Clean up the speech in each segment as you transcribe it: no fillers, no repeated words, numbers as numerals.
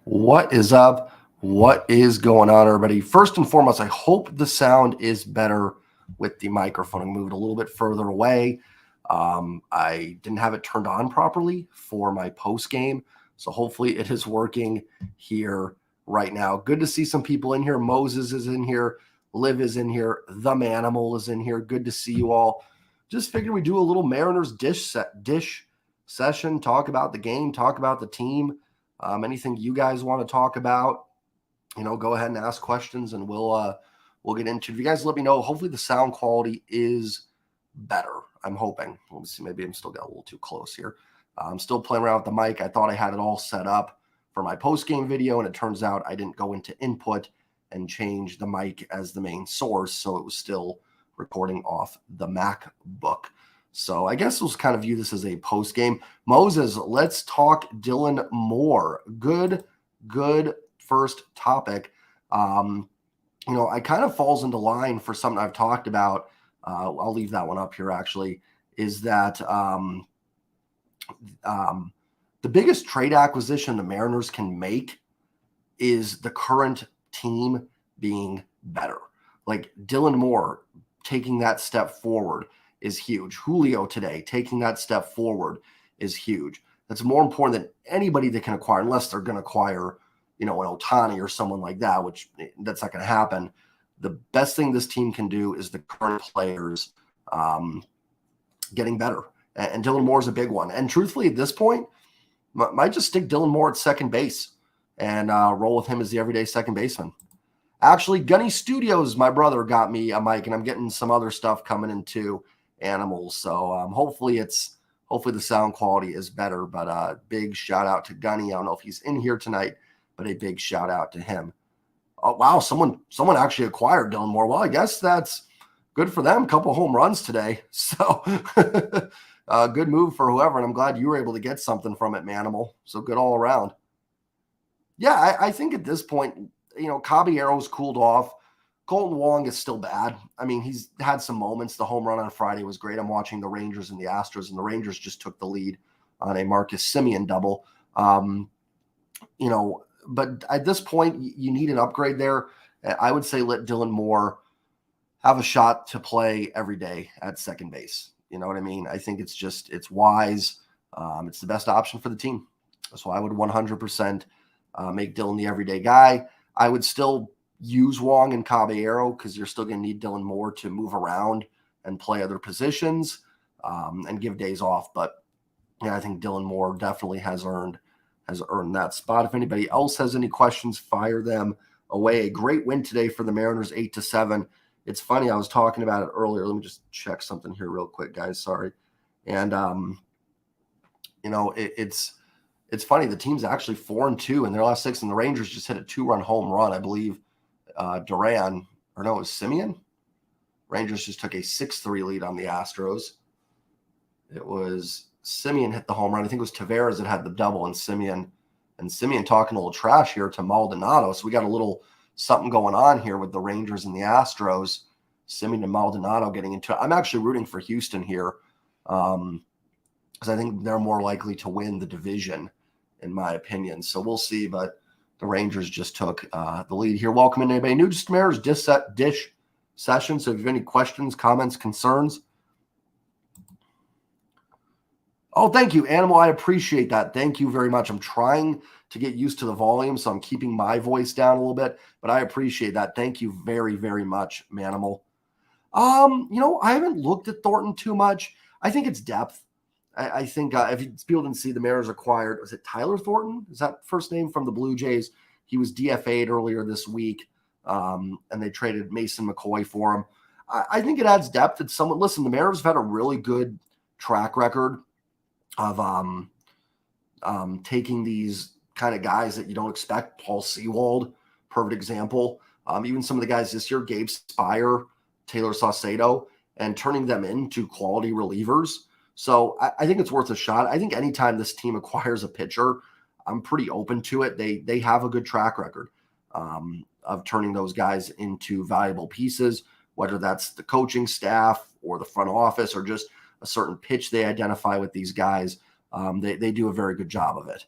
What is up? What is going on, everybody? First and foremost, I hope the sound is better with the microphone. I moved a little bit further away. I didn't have it turned on properly for my post game, so hopefully it is working here right now. Good to see some people in here. Moses is in here. Liv is in here. The Manimal is in here. Good to see you all. Just figured we do a little Mariners dish session, talk about the game, talk about the team. Anything you guys want to talk about, go ahead and ask questions and we'll get into it. If you guys let me know, hopefully the sound quality is better. I'm hoping. Let me see. Maybe I'm still got a little too close here. I'm still playing around with the mic. I thought I had it all set up for my post-game video, and it turns out I didn't go into input and change the mic as the main source, so it was still recording off the MacBook. So I guess we'll kind of view this as a post game. Moses, let's talk Dylan Moore. Good first topic. It kind of falls into line for something I've talked about. I'll leave that one up here, actually, is that the biggest trade acquisition the Mariners can make is the current team being better. Like Dylan Moore taking that step forward is huge. Julio today taking that step forward is huge. That's more important than anybody they can acquire, unless they're going to acquire, an Ohtani or someone like that, which that's not going to happen. The best thing this team can do is the current players getting better. And Dylan Moore is a big one. And truthfully, at this point, might just stick Dylan Moore at second base and roll with him as the everyday second baseman. Actually, Gunny Studios, my brother, got me a mic, and I'm getting some other stuff coming in too. Animals. So hopefully the sound quality is better, but big shout out to Gunny. I don't know if he's in here tonight, but a big shout out to him. Oh, wow. Someone actually acquired Dylan Moore. Well, I guess that's good for them. Couple home runs today. So good move for whoever. And I'm glad you were able to get something from it, Manimal. So good all around. Yeah. I think at this point, Caballero's cooled off. Colton Wong is still bad. I mean, he's had some moments. The home run on Friday was great. I'm watching the Rangers and the Astros, and the Rangers just took the lead on a Marcus Semien double. But at this point, you need an upgrade there. I would say let Dylan Moore have a shot to play every day at second base. You know what I mean? I think it's wise. It's the best option for the team. So I would 100% make Dylan the everyday guy. I would still use Wong and Caballero because you're still going to need Dylan Moore to move around and play other positions and give days off. But yeah, I think Dylan Moore definitely has earned that spot. If anybody else has any questions, fire them away. A great win today for the Mariners, 8-7. It's funny, I was talking about it earlier. Let me just check something here real quick, guys. Sorry. And it's funny. The team's actually 4-2 in their last 6, and the Rangers just hit a 2-run home run, I believe. Duran, or no, it was Semien. Rangers just took a 6-3 lead on the Astros. It was Semien hit the home run. I think it was Tavares that had the double, and Semien talking a little trash here to Maldonado. So we got a little something going on here with the Rangers and the Astros. Semien and Maldonado getting into it. I'm actually rooting for Houston here because I think they're more likely to win the division, in my opinion. So we'll see, but the Rangers just took the lead here. Welcome in anybody new. Just Mariners dish session. So if you have any questions, comments, concerns. Oh, thank you, Animal. I appreciate that. Thank you very much. I'm trying to get used to the volume, so I'm keeping my voice down a little bit, but I appreciate that. Thank you very, very much, Manimal. I haven't looked at Thornton too much. I think it's depth. I think if people didn't see, the Mariners acquired, was it Tyler Thornton? Is that first name from the Blue Jays? He was DFA'd earlier this week, and they traded Mason McCoy for him. I think it adds depth. It's someone. Listen, the Mariners have had a really good track record of taking these kind of guys that you don't expect. Paul Sewald, perfect example. Even some of the guys this year, Gabe Spire, Taylor Saucedo, and turning them into quality relievers. So I think it's worth a shot. I think anytime this team acquires a pitcher, I'm pretty open to it. They have a good track record of turning those guys into valuable pieces, whether that's the coaching staff or the front office or just a certain pitch they identify with these guys. They do a very good job of it.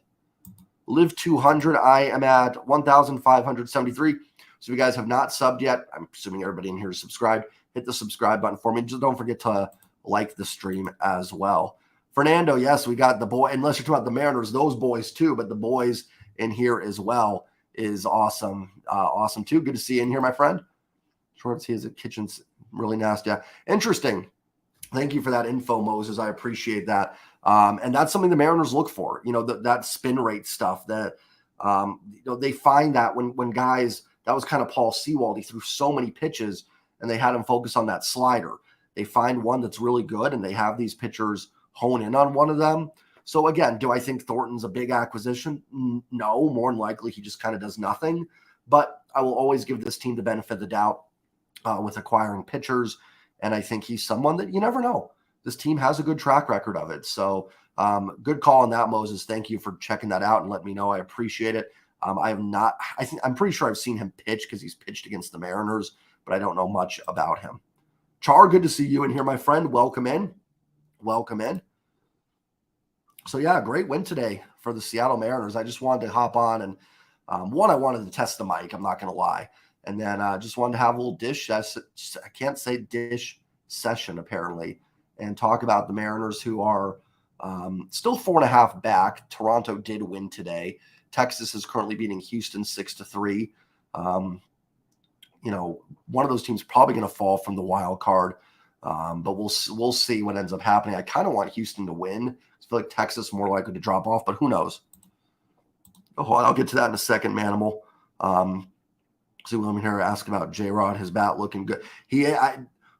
Live 200. I am at 1,573. So if you guys have not subbed yet, I'm assuming everybody in here is subscribed. Hit the subscribe button for me. Just don't forget to like the stream as well. Fernando, yes, we got the boy. Unless you're talking about the Mariners, those boys too, but the boys in here as well is awesome. Awesome too. Good to see you in here, my friend. Shorts, he has a kitchen's really nasty. Yeah. Interesting. Thank you for that info, Moses. I appreciate that. And that's something the Mariners look for. That spin rate stuff that they find that when guys, that was kind of Paul Sewald. He threw so many pitches and they had him focus on that slider. They find one that's really good and they have these pitchers hone in on one of them. So again, do I think Thornton's a big acquisition? No, more than likely he just kind of does nothing. But I will always give this team the benefit of the doubt with acquiring pitchers. And I think he's someone that you never know. This team has a good track record of it. So good call on that, Moses. Thank you for checking that out and letting me know. I appreciate it. I'm pretty sure I've seen him pitch because he's pitched against the Mariners, but I don't know much about him. Char, good to see you in here, my friend. Welcome in. Welcome in. So yeah, great win today for the Seattle Mariners. I just wanted to hop on and I wanted to test the mic. I'm not going to lie. And then just wanted to have a little I can't say dish session apparently, and talk about the Mariners who are still 4.5 back. Toronto did win today. Texas is currently beating Houston 6-3. One of those teams probably going to fall from the wild card, but we'll see what ends up happening. I kind of want Houston to win. I feel like Texas more likely to drop off, but who knows? I'll get to that in a second, Manimal. See William here ask about J-Rod, his bat looking good.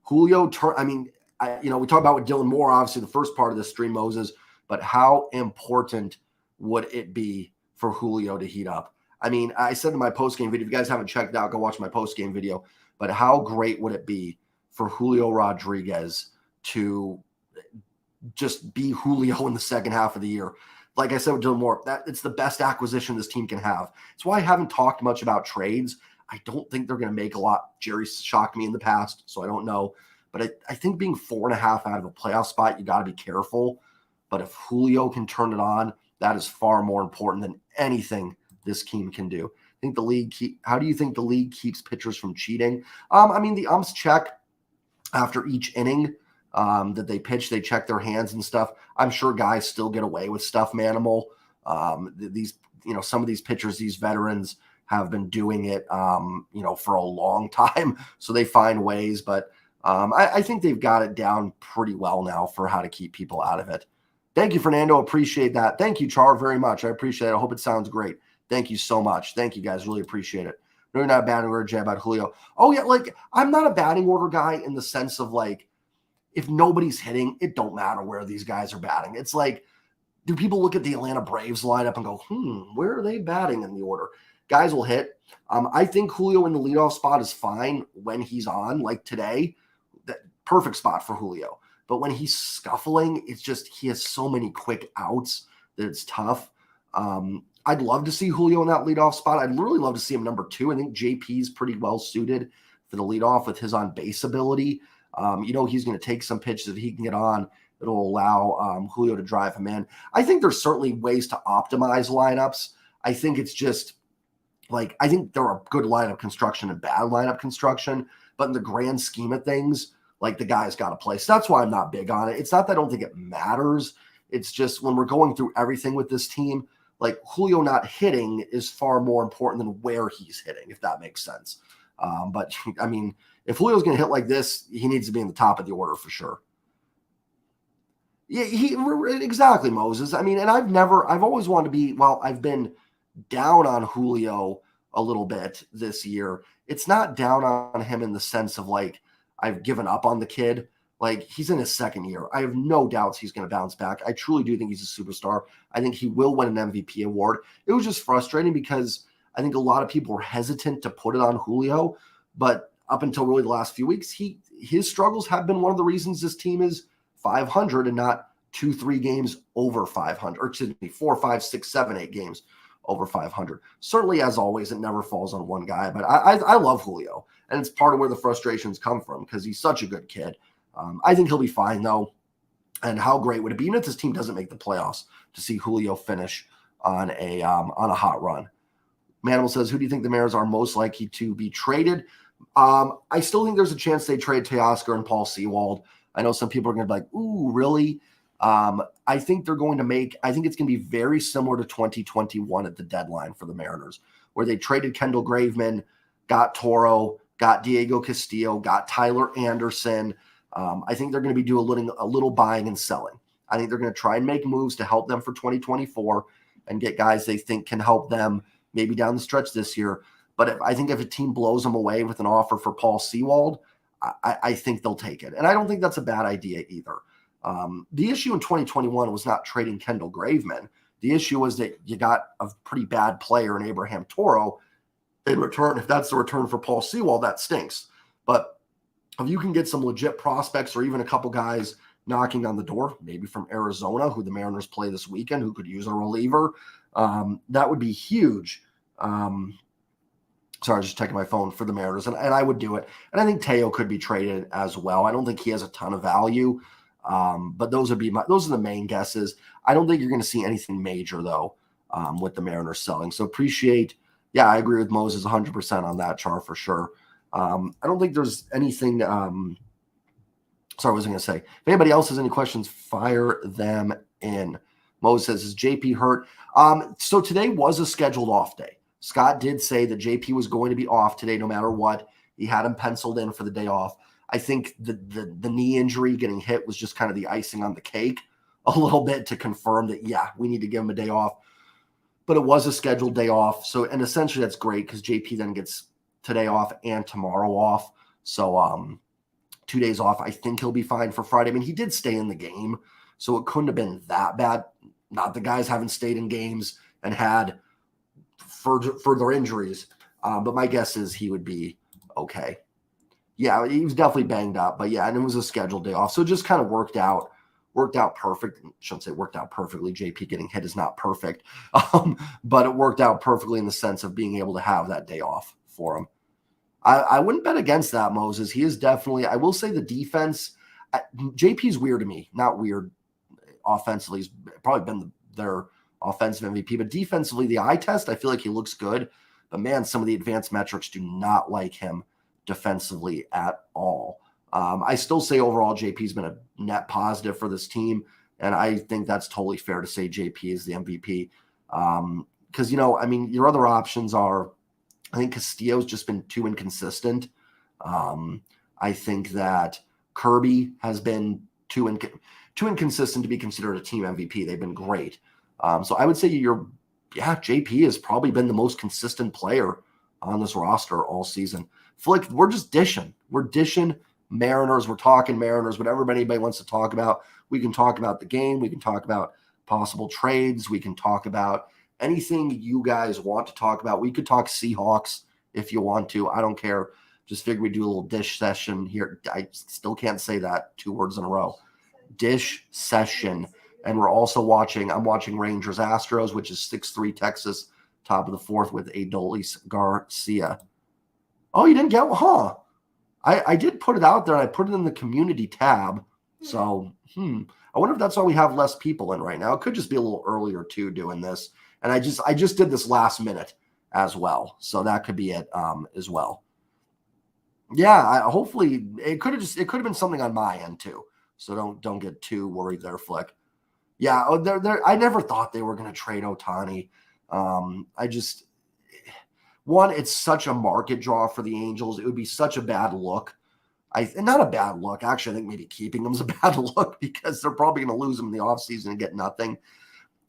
Julio, we talked about with Dylan Moore, obviously the first part of the stream, Moses, but how important would it be for Julio to heat up? I mean, I said in my post-game video, if you guys haven't checked it out, go watch my post-game video, but how great would it be for Julio Rodriguez to just be Julio in the second half of the year? Like I said with Dylan Moore, it's the best acquisition this team can have. It's why I haven't talked much about trades. I don't think they're going to make a lot. Jerry shocked me in the past, so I don't know. But I think being 4.5 out of a playoff spot, you got to be careful. But if Julio can turn it on, that is far more important than anything this team can do. I think the league how do you think the league keeps pitchers from cheating? The umps check after each inning that they pitch, they check their hands and stuff. I'm sure guys still get away with stuff, Manimal. Some of these pitchers, these veterans have been doing it, for a long time. So they find ways, but I think they've got it down pretty well now for how to keep people out of it. Thank you, Fernando. Appreciate that. Thank you, Char, very much. I appreciate it. I hope it sounds great. Thank you so much. Thank you, guys. Really appreciate it. No, you're not a batting order, Jay, about Julio. Oh, yeah, I'm not a batting order guy in the sense of, if nobody's hitting, it don't matter where these guys are batting. It's do people look at the Atlanta Braves lineup and go, where are they batting in the order? Guys will hit. I think Julio in the leadoff spot is fine when he's on, like today. That perfect spot for Julio. But when he's scuffling, it's just he has so many quick outs that it's tough. I'd love to see Julio in that leadoff spot. I'd really love to see him number 2. I think JP's pretty well suited for the leadoff with his on-base ability. He's going to take some pitches that he can get on. It'll allow Julio to drive him in. I think there's certainly ways to optimize lineups. I think it's just I think there are good lineup construction and bad lineup construction, but in the grand scheme of things, the guy's got to play. So that's why I'm not big on it. It's not that I don't think it matters. It's just when we're going through everything with this team, Julio not hitting is far more important than where he's hitting, if that makes sense. But I mean, if Julio's going to hit like this, he needs to be in the top of the order for sure. Yeah, exactly, Moses. I mean, and I've always wanted to be, I've been down on Julio a little bit this year. It's not down on him in the sense of I've given up on the kid. He's in his second year. I have no doubts he's going to bounce back. I truly do think he's a superstar. I think he will win an MVP award. It was just frustrating because I think a lot of people were hesitant to put it on Julio, but up until really the last few weeks, his struggles have been one of the reasons this team is 500 and not 2-3 games over 500, or excuse me, 4, 5, 6, 7, 8 games over 500. Certainly, as always, it never falls on one guy, but I love Julio, and it's part of where the frustrations come from because he's such a good kid. I think he'll be fine, though, and how great would it be, even if this team doesn't make the playoffs, to see Julio finish on a hot run. Manimal says, who do you think the Mariners are most likely to be traded? I still think there's a chance they trade Teoscar and Paul Sewald. I know some people are going to be like, ooh, really? I think they're going to I think it's going to be very similar to 2021 at the deadline for the Mariners, where they traded Kendall Graveman, got Toro, got Diego Castillo, got Tyler Anderson. I think they're going to be doing a little buying and selling. I think they're going to try and make moves to help them for 2024 and get guys they think can help them maybe down the stretch this year. But I think if a team blows them away with an offer for Paul Sewald, I think they'll take it. And I don't think that's a bad idea either. The issue in 2021 was not trading Kendall Graveman. The issue was that you got a pretty bad player in Abraham Toro in return. If that's the return for Paul Sewald, that stinks. But if you can get some legit prospects or even a couple guys knocking on the door, maybe from Arizona, who the Mariners play this weekend, who could use a reliever, that would be huge. Sorry, just checking my phone for the Mariners, and I would do it. And I think Teo could be traded as well. I don't think he has a ton of value, but those are the main guesses. I don't think you're going to see anything major though with the Mariners selling. So yeah, I agree with Moses 100% on that chart for sure. I don't think there's anything. Sorry, what was I going to say? If anybody else has any questions, fire them in. Moses says, is JP hurt? So today was a scheduled off day. Scott did say that JP was going to be off today no matter what. He had him penciled in for the day off. I think the knee injury getting hit was just kind of the icing on the cake a little bit to confirm that, yeah, we need to give him a day off. But it was a scheduled day off. So, and essentially that's great because JP then gets today off and tomorrow off. So 2 days off. I think he'll be fine for Friday. I mean, he did stay in the game, so it couldn't have been that bad. Not the guys haven't stayed in games and had further injuries. But my guess is he would be okay. Yeah, he was definitely banged up, but yeah, and it was a scheduled day off. So it just kind of worked out perfect. I shouldn't say worked out perfectly. JP getting hit is not perfect. But it worked out perfectly in the sense of being able to have that day off for him. I wouldn't bet against that, Moses. He is definitely, I will say the defense, JP's weird to me. Not weird offensively. He's probably been their offensive MVP, but defensively, the eye test, I feel like he looks good. But man, some of the advanced metrics do not like him defensively at all. I still say overall JP's been a net positive for this team, and I think that's totally fair to say JP is the MVP. Because, your other options are, I think Castillo's just been too inconsistent. I think that Kirby has been too inconsistent to be considered a team MVP. They've been great. So I would say JP has probably been the most consistent player on this roster all season. Flick, we're just dishing. We're dishing Mariners. We're talking Mariners, whatever anybody wants to talk about. We can talk about the game. We can talk about possible trades. We can talk about anything you guys want to talk about. We could talk Seahawks if you want to. I don't care. Just figure we do a little dish session here. I still can't say that 2 words in a row. Dish session. And I'm watching Rangers Astros, which is 6-3 Texas, top of the 4th with Adolis Garcia. Oh, you didn't get one? Huh. I did put it out there, and I put it in the community tab. So, I wonder if that's why we have less people in right now. It could just be a little earlier, too, doing this. And I just did this last minute as well. So that could be it as well. Yeah, hopefully it could have been something on my end, too. So don't get too worried there, Flick. Yeah, I never thought they were going to trade Ohtani. It's such a market draw for the Angels. It would be such a bad look. Not a bad look. Actually, I think maybe keeping them is a bad look because they're probably going to lose them in the offseason and get nothing.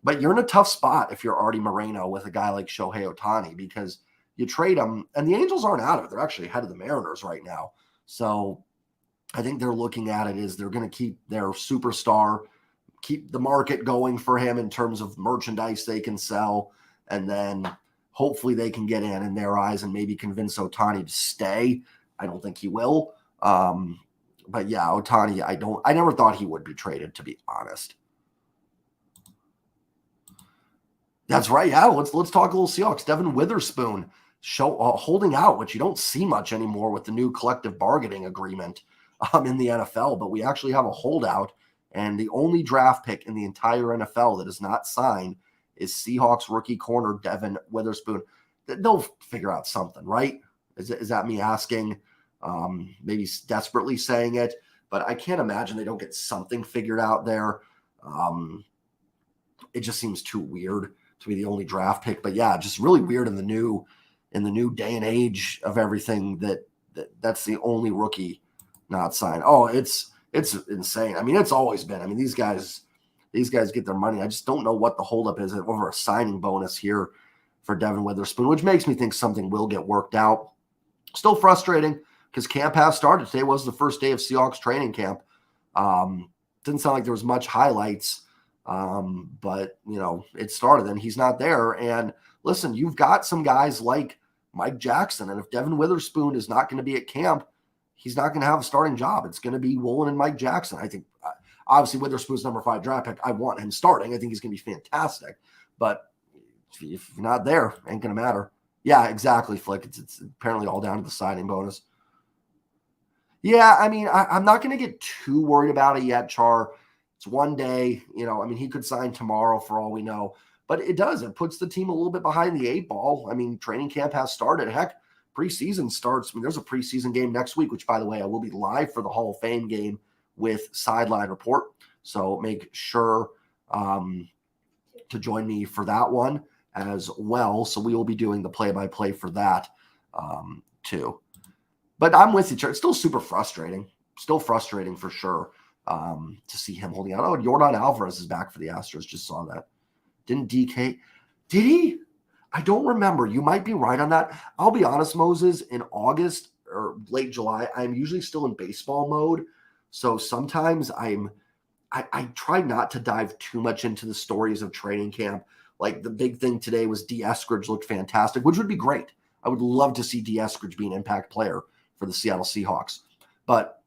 But you're in a tough spot if you're Artie Moreno with a guy like Shohei Ohtani because you trade him, and the Angels aren't out of it. They're actually ahead of the Mariners right now. So I think they're looking at it as they're going to keep their superstar, keep the market going for him in terms of merchandise they can sell, and then hopefully they can get in their eyes and maybe convince Ohtani to stay. I don't think he will. But yeah, Ohtani, I never thought he would be traded, to be honest. That's right. Yeah, let's talk a little Seahawks. Devin Witherspoon holding out, which you don't see much anymore with the new collective bargaining agreement in the NFL. But we actually have a holdout, and the only draft pick in the entire NFL that is not signed is Seahawks rookie corner Devin Witherspoon. They'll figure out something, right? Is that me asking? Maybe desperately saying it, but I can't imagine they don't get something figured out there. It just seems too weird to be the only draft pick. But yeah, just really weird in the new day and age of everything that's the only rookie not signed. Oh, it's insane. I mean, it's always been. I mean, these guys get their money. I just don't know what the holdup is over a signing bonus here for Devin Witherspoon, which makes me think something will get worked out. Still frustrating because camp has started. Today was the first day of Seahawks training camp. Didn't sound like there was much highlights, but, it started and he's not there. And listen, you've got some guys like Mike Jackson, and if Devin Witherspoon is not going to be at camp, he's not going to have a starting job. It's going to be Woolen and Mike Jackson. I think, obviously, Witherspoon's number 5 draft pick. I want him starting. I think he's going to be fantastic. But if you're not there, ain't going to matter. Yeah, exactly, Flick. It's apparently all down to the signing bonus. Yeah, I mean, I'm not going to get too worried about it yet, Char. It's one day. He could sign tomorrow for all we know. But it puts the team a little bit behind the 8 ball. I mean, training camp has started. Heck, preseason starts. I mean, there's a preseason game next week, which, by the way, I will be live for the Hall of Fame game with Sideline Report. So make sure to join me for that one as well. So we will be doing the play-by-play for that too. But I'm with you, Char. It's still super frustrating. Still frustrating for sure to see him holding out. Oh, Jordan Alvarez is back for the Astros. Just saw that. Didn't DK? Did he? I don't remember. You might be right on that. I'll be honest, Moses, in August or late July, I'm usually still in baseball mode. So sometimes I try not to dive too much into the stories of training camp. Like the big thing today was D. Eskridge looked fantastic, which would be great. I would love to see D. Eskridge be an impact player for the Seattle Seahawks. But,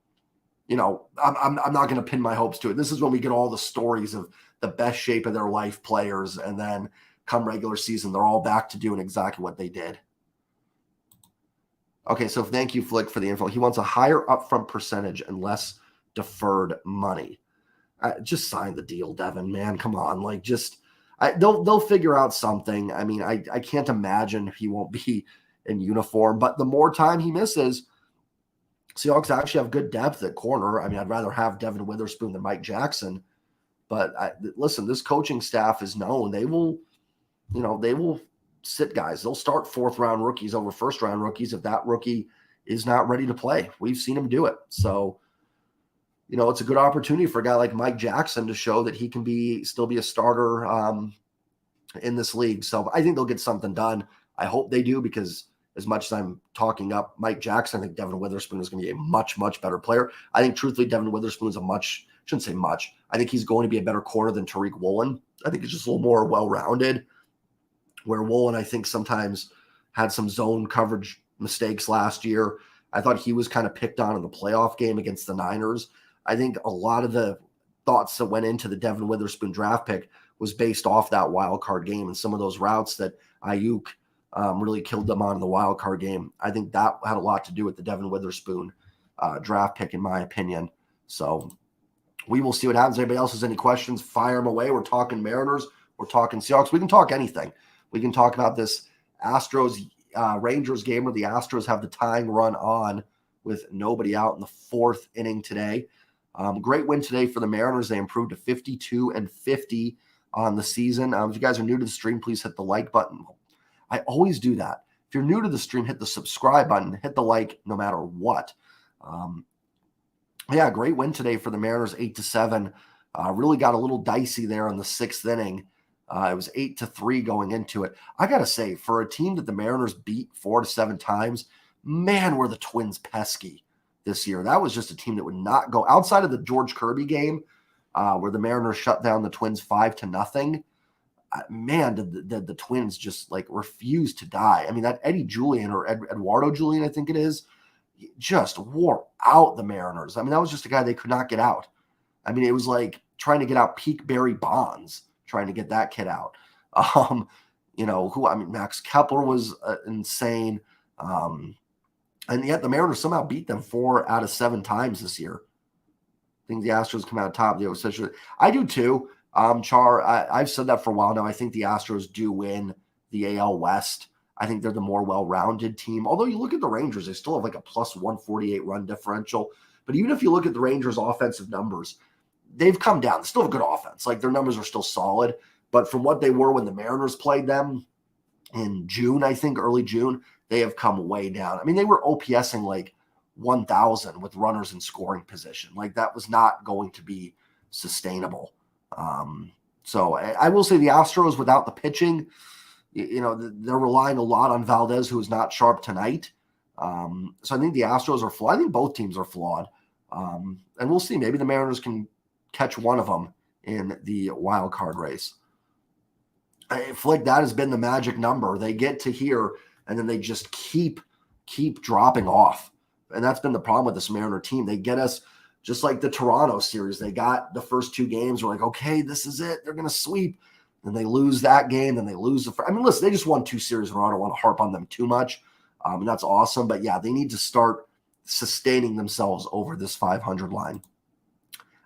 I'm not going to pin my hopes to it. This is when we get all the stories of the best shape of their life players, and then come regular season, they're all back to doing exactly what they did. Okay, so thank you, Flick, for the info. He wants a higher upfront percentage and less deferred money. Just sign the deal, Devin, man. Come on. They'll figure out something. I mean, I can't imagine he won't be in uniform, but the more time he misses, Seahawks actually have good depth at corner. I mean, I'd rather have Devin Witherspoon than Mike Jackson. But listen, this coaching staff is known. They will sit guys. They'll start 4th-round rookies over 1st-round rookies if that rookie is not ready to play. We've seen him do it. So, it's a good opportunity for a guy like Mike Jackson to show that he can still be a starter in this league. So I think they'll get something done. I hope they do, because as much as I'm talking up Mike Jackson, I think Devin Witherspoon is going to be a much, much better player. I think, truthfully, Devin Witherspoon is shouldn't say much. I think he's going to be a better corner than Tariq Woolen. I think he's just a little more well-rounded, where Woolen, I think, sometimes had some zone coverage mistakes last year. I thought he was kind of picked on in the playoff game against the Niners. I think a lot of the thoughts that went into the Devin Witherspoon draft pick was based off that wild card game and some of those routes that Ayuk really killed them on in the wild card game. I think that had a lot to do with the Devin Witherspoon draft pick, in my opinion. So we will see what happens. Anybody else has any questions, fire them away. We're talking Mariners. We're talking Seahawks. We can talk anything. We can talk about this Astros Rangers game where the Astros have the tying run on with nobody out in the 4th inning today. Great win today for the Mariners. They improved to 52-50 on the season. If you guys are new to the stream, please hit the like button. I always do that. If you're new to the stream, hit the subscribe button, hit the like no matter what. Yeah, great win today for the Mariners, 8-7. Really got a little dicey there in the 6th inning. It was 8-3 going into it. I got to say, for a team that the Mariners beat 4-7 times, man, were the Twins pesky this year. That was just a team that would not go outside of the George Kirby game where the Mariners shut down the Twins 5-0. Man, did the Twins just refuse to die. I mean, that Eddie Julian or Eduardo Julian, I think it is, just wore out the Mariners. I mean, that was just a guy they could not get out. I mean, it was like trying to get out Peak Barry Bonds, trying to get that kid out. Max Kepler was insane. And yet the Mariners somehow beat them 4 out of 7 times this year. I think the Astros come out top. I do too. Char, I've said that for a while now. I think the Astros do win the AL West. I think they're the more well-rounded team. Although you look at the Rangers, they still have like a plus 148 run differential. But even if you look at the Rangers' offensive numbers, they've come down. They still have a good offense. Like their numbers are still solid. But from what they were when the Mariners played them in June, I think, early June, they have come way down. I mean, they were OPSing like 1,000 with runners in scoring position. Like that was not going to be sustainable. So I will say the Astros without the pitching, they're relying a lot on Valdez, who is not sharp tonight. So I think the Astros are flawed. I think both teams are flawed. And we'll see. Maybe the Mariners can catch one of them in the wild card race. I feel like that has been the magic number. They get to here, and then they just keep dropping off. And that's been the problem with this Mariner team. They get us just like the Toronto series. They got the first two games. We're like, okay, this is it. They're going to sweep. Then they lose that game. Then they lose listen, they just won 2 series in a row. I don't want to harp on them too much. And that's awesome. But yeah, they need to start sustaining themselves over this 500 line.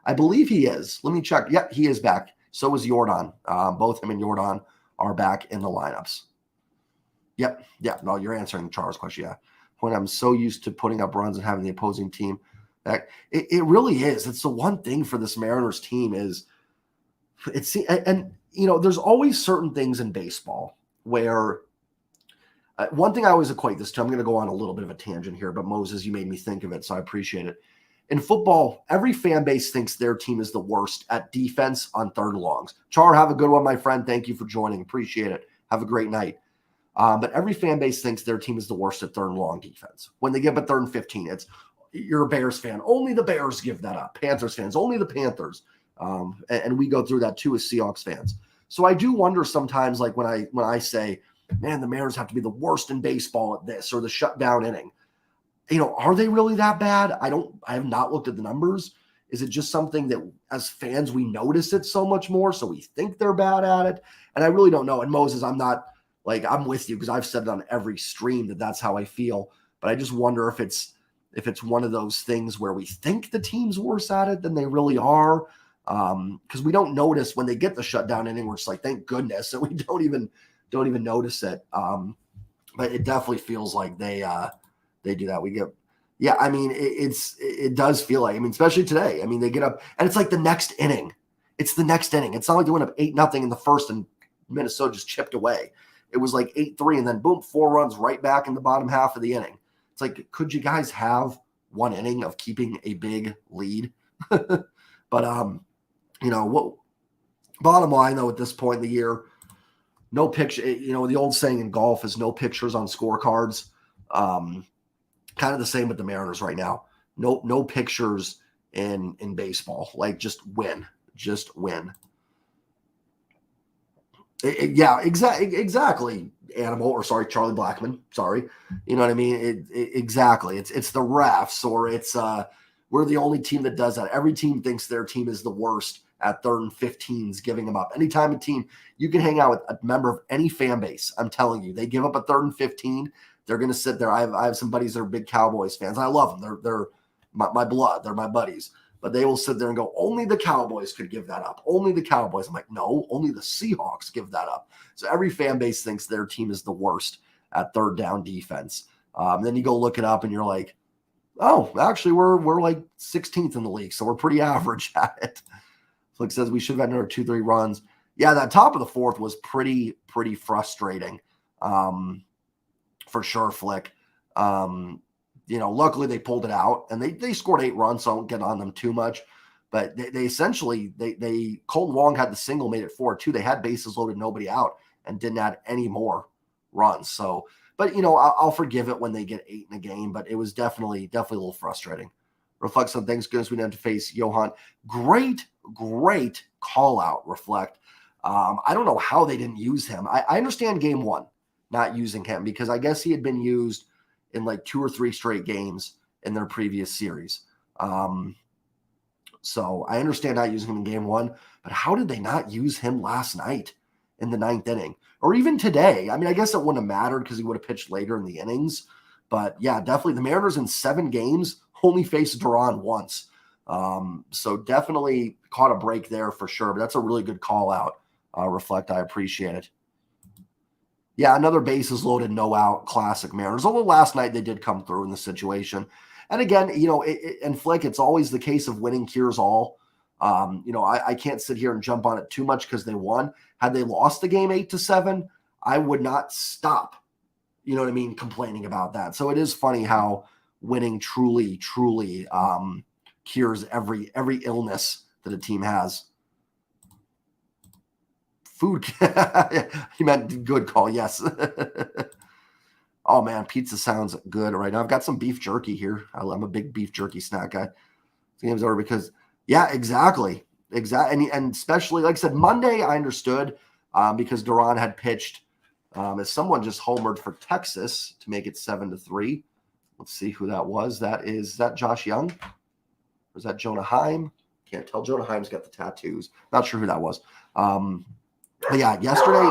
I believe he is. Let me check. Yep, he is back. So is Jordan. Both him and Jordan are back in the lineups. Yep. Yeah. No, you're answering Charles' question. Yeah. When I'm so used to putting up runs and having the opposing team back, it really is. It's the one thing for this Mariners team is there's always certain things in baseball where one thing I always equate this to, I'm going to go on a little bit of a tangent here, but Moses, you made me think of it, so I appreciate it. In football, every fan base thinks their team is the worst at defense on third and longs. Char, have a good one, my friend. Thank you for joining. Appreciate it. Have a great night. But every fan base thinks their team is the worst at third and long defense. When they get up 3rd and 15, you're a Bears fan. Only the Bears give that up. Panthers fans, only the Panthers. And we go through that too as Seahawks fans. So I do wonder sometimes, like when I say, man, the Mariners have to be the worst in baseball at this or the shutdown inning. Are they really that bad? I have not looked at the numbers. Is it just something that as fans, we notice it so much more, so we think they're bad at it? And I really don't know. And Moses, I'm with you because I've said it on every stream that's how I feel. But I just wonder if it's one of those things where we think the team's worse at it than they really are. Because we don't notice when they get the shutdown inning, we're just like, thank goodness. And we don't even notice it. But it definitely feels like they do that. It does feel like, especially today. They get up and it's like the next inning. It's the next inning. It's not like they went up 8-0 in the first and Minnesota just chipped away. It was like 8-3 and then boom, 4 runs right back in the bottom half of the inning. It's like, could you guys have one inning of keeping a big lead? But, bottom line though, at this point in the year, no picture, the old saying in golf is no pictures on scorecards. Kind of the same with the Mariners right now. No pictures in baseball. Like just win. Yeah, exactly. Charlie Blackman. Sorry. You know what I mean? Exactly. It's the refs or it's we're the only team that does that. Every team thinks their team is the worst at 3rd and 15s, giving them up. Anytime a team, you can hang out with a member of any fan base. I'm telling you, they give up a 3rd and 15. They're going to sit there. I have some buddies that are big Cowboys fans. I love them. They're my blood. They're my buddies. But they will sit there and go, only the Cowboys could give that up. Only the Cowboys. I'm like, no, only the Seahawks give that up. So every fan base thinks their team is the worst at third down defense. Then you go look it up and you're like, oh, actually, we're like 16th in the league. So we're pretty average at it. Flick says we should have had another 2-3 runs. Yeah, that top of the 4th was pretty frustrating. For sure, Flick. Luckily they pulled it out and they scored 8 runs, so I won't get on them too much. But they essentially, Colton Wong had the single, made it 4-2. They had bases loaded, nobody out, and didn't add any more runs. So, but I'll forgive it when they get 8 in a game, but it was definitely a little frustrating. Reflects on things goodness we didn't have to face Johan. Great call out, Reflect. I don't know how they didn't use him. I understand game 1 not using him because I guess he had been used in like 2 or 3 straight games in their previous series. So I understand not using him in game 1, but how did they not use him last night in the 9th inning or even today? I guess it wouldn't have mattered because he would have pitched later in the innings, but yeah, definitely the Mariners in 7 games only faced Duran once. So definitely caught a break there for sure. But that's a really good call out. Reflect, I appreciate it. Yeah, another bases loaded, no out, classic Mariners. Although last night they did come through in the situation. And again, and Flick, it's always the case of winning cures all. I can't sit here and jump on it too much because they won. Had they lost the game 8-7, I would not stop, complaining about that. So it is funny how winning truly cures every illness that a team has. Food. He meant good call. Yes. Oh man, pizza sounds good right now. I've got some beef jerky here. I'm a big beef jerky snack guy. The game's over because, yeah, exactly. And especially, like I said, Monday I understood because Duran had pitched as someone just homered for Texas to make it 7-3. Let's see who that was. Is that Josh Young? Or is that Jonah Heim? Can't tell. Jonah Heim's got the tattoos. Not sure who that was. But yeah, yesterday,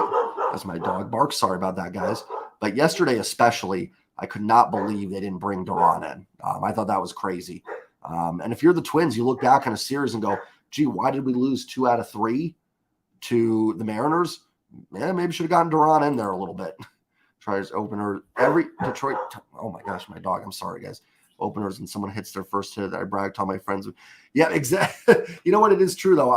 that's my dog barks. Sorry about that, guys. But yesterday especially, I could not believe they didn't bring Duran in. I thought that was crazy. And if you're the Twins, you look back on a series and go, gee, why did we lose 2 out of 3 to the Mariners? Man, maybe should have gotten Duran in there a little bit. Tries opener. Every Detroit. Oh my gosh, my dog. I'm sorry, guys. Openers and someone hits their first hit. I bragged to all my friends. Yeah, exactly. You know what? It is true though.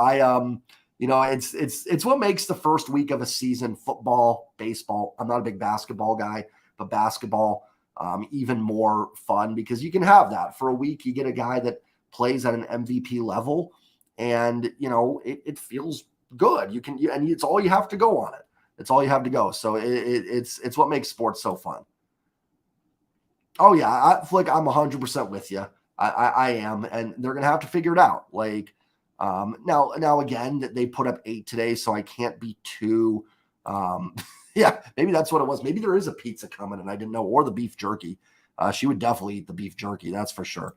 It's what makes the first week of a season, football, baseball. I'm not a big basketball guy, but basketball even more fun because you can have that for a week. You get a guy that plays at an MVP level, and it feels good. And it's all you have to go on it. It's all you have to go. So it's what makes sports so fun. Oh yeah, Flick, I'm 100% with you. I am, and they're gonna have to figure it out. Like now again, they put up 8 today, so I can't be too. Yeah, maybe that's what it was. Maybe there is a pizza coming, and I didn't know, or the beef jerky. She would definitely eat the beef jerky, that's for sure.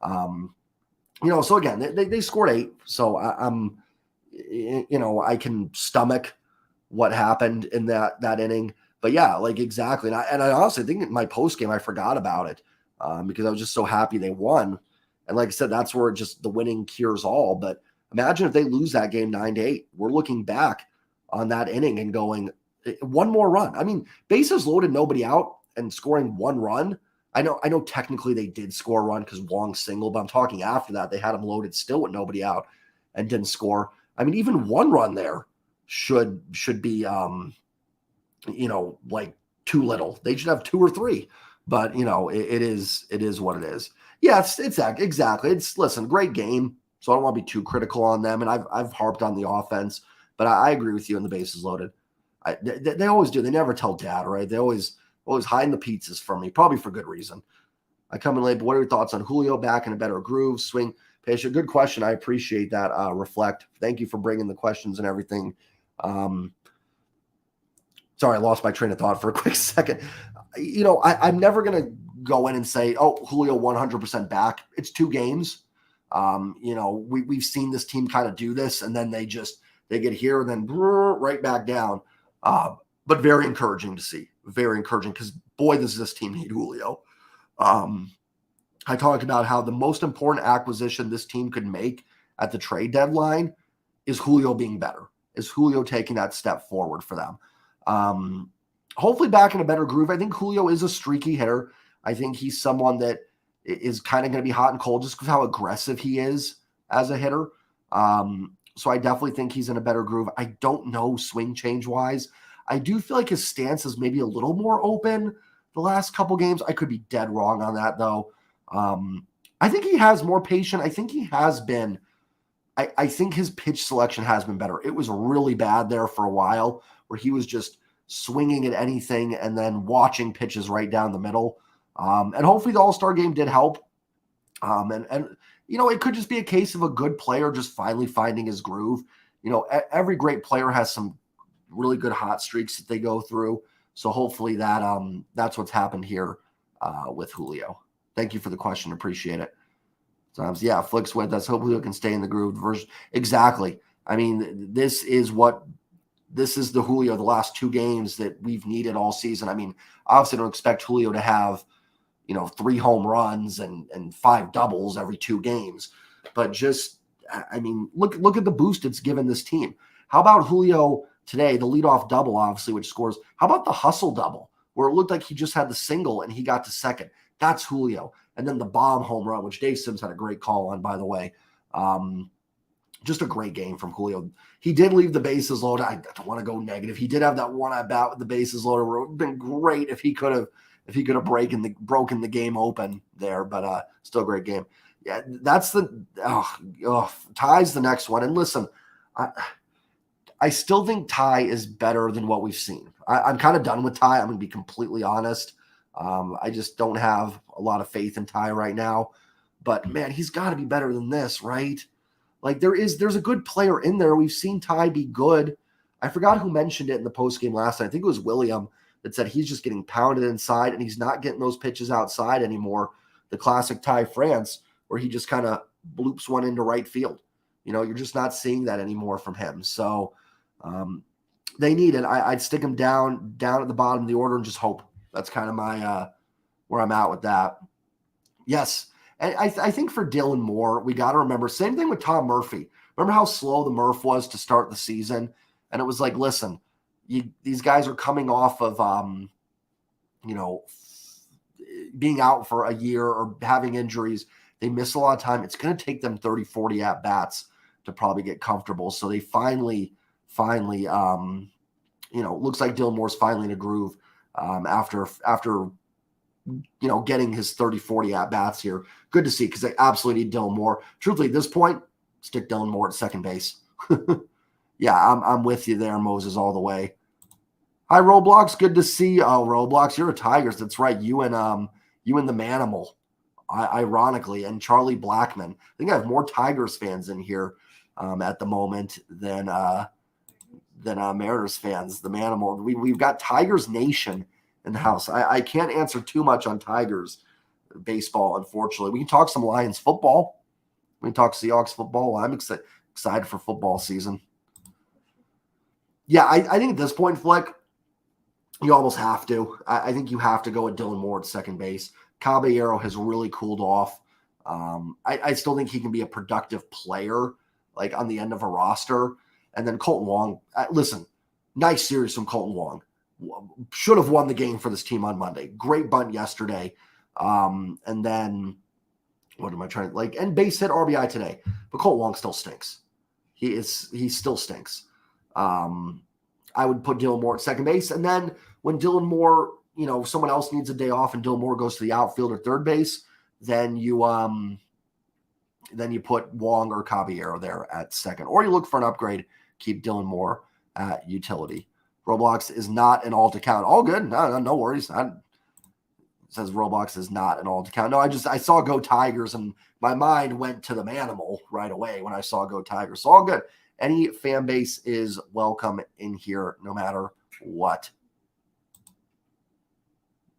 So again, they scored 8, so I'm, I can stomach what happened in that inning. But yeah, like exactly. And I honestly think in my post game, I forgot about it because I was just so happy they won. And like I said, that's where just the winning cures all. But imagine if they lose that game 9-8. We're looking back on that inning and going, one more run. I mean, bases loaded, nobody out, and scoring 1 run. I know technically they did score a run because Wong singled, but I'm talking after that. They had them loaded still with nobody out and didn't score. I mean, even 1 run there should be like too little. They should have 2 or 3, but it is what it is. Yeah, it's exactly. Listen, great game. So I don't want to be too critical on them. And I've harped on the offense, but I agree with you on the bases loaded. They always do. They never tell dad, right? They always hiding the pizzas from me, probably for good reason. I come in late, but what are your thoughts on Julio back in a better groove, swing, patient? Good question. I appreciate that. Reflect. Thank you for bringing the questions and everything. Sorry, I lost my train of thought for a quick second. I'm never going to go in and say, oh, Julio 100% back. It's 2 games. We've seen this team kind of do this, and then they get here and then right back down. But very encouraging to see. Very encouraging because, boy, does this team need Julio. I talked about how the most important acquisition this team could make at the trade deadline is Julio being better, is Julio taking that step forward for them. Hopefully back in a better groove. I think Julio is a streaky hitter. I think he's someone that is kind of going to be hot and cold just because how aggressive he is as a hitter. So I definitely think he's in a better groove. I don't know swing change wise. I do feel like his stance is maybe a little more open the last couple games. I could be dead wrong on that though. I think he has more patience. I think he has been. I think his pitch selection has been better. It was really bad there for a while where he was just swinging at anything and then watching pitches right down the middle. And hopefully the All-Star game did help. And it could just be a case of a good player just finally finding his groove. Every great player has some really good hot streaks that they go through. So hopefully that's what's happened here with Julio. Thank you for the question. Appreciate it. Sometimes, yeah, Flick's with us. Hopefully we can stay in the groove version. Exactly. I mean, this is the Julio the last 2 games that we've needed all season. I mean, obviously don't expect Julio to have, 3 home runs and 5 doubles every 2 games. but just, I mean, look at the boost it's given this team. How about Julio today, the leadoff double, obviously, which scores? How about the hustle double, where it looked like he just had the single and he got to second? That's Julio. And then the bomb home run, which Dave Sims had a great call on, by the way. Just a great game from Julio. He did leave the bases loaded. I don't want to go negative. He did have that one at bat with the bases loaded. It would have been great if he could have broken the game open there, but still a great game. Yeah, that's Ty's the next one. And listen, I still think Ty is better than what we've seen. I'm kind of done with Ty. I'm going to be completely honest. I just don't have a lot of faith in Ty right now. But man, he's got to be better than this, right? Like there's a good player in there. We've seen Ty be good. I forgot who mentioned it in the postgame last night. I think it was William that said he's just getting pounded inside and he's not getting those pitches outside anymore. The classic Ty France, where he just kind of bloops one into right field. You're just not seeing that anymore from him. So they need it. I'd stick him down at the bottom of the order and just hope. That's kind of my where I'm at with that. Yes. And I think for Dylan Moore, we got to remember, same thing with Tom Murphy. Remember how slow the Murph was to start the season? And it was like, listen, these guys are coming off of, being out for a year or having injuries. They miss a lot of time. It's going to take them 30, 40 at-bats to probably get comfortable. So they finally, looks like Dylan Moore's finally in a groove after getting his 30, 40 at-bats here. Good to see because they absolutely need Dylan Moore. Truthfully, at this point, stick Dylan Moore at second base. Yeah, I'm with you there, Moses, all the way. Hi, Roblox. Good to see you. Oh, Roblox, you're a Tigers. That's right. You and the Manimal, ironically, and Charlie Blackman. I think I have more Tigers fans in here at the moment than Mariners fans. The Manimal. We've got Tigers Nation in the house. I can't answer too much on Tigers baseball, unfortunately. We can talk some Lions football. We can talk Seahawks football. I'm excited for football season. Yeah, I think at this point, Flick, you almost have to. I think you have to go with Dylan Moore at second base. Caballero has really cooled off. I still think he can be a productive player, like on the end of a roster. And then Colton Wong, listen, nice series from Colton Wong. Should have won the game for this team on Monday. Great bunt yesterday. And then what am I trying to and base hit RBI today. But Colton Wong still stinks. He still stinks. I would put Dylan Moore at second base. And then when Dylan Moore, someone else needs a day off and Dylan Moore goes to the outfield or third base, then you put Wong or Caballero there at second. Or you look for an upgrade, keep Dylan Moore at utility. Roblox is not an alt account. All good. No worries. It says Roblox is not an alt account. No, I saw Go Tigers and my mind went to the Manimal right away when I saw Go Tigers. So all good. Any fan base is welcome in here no matter what.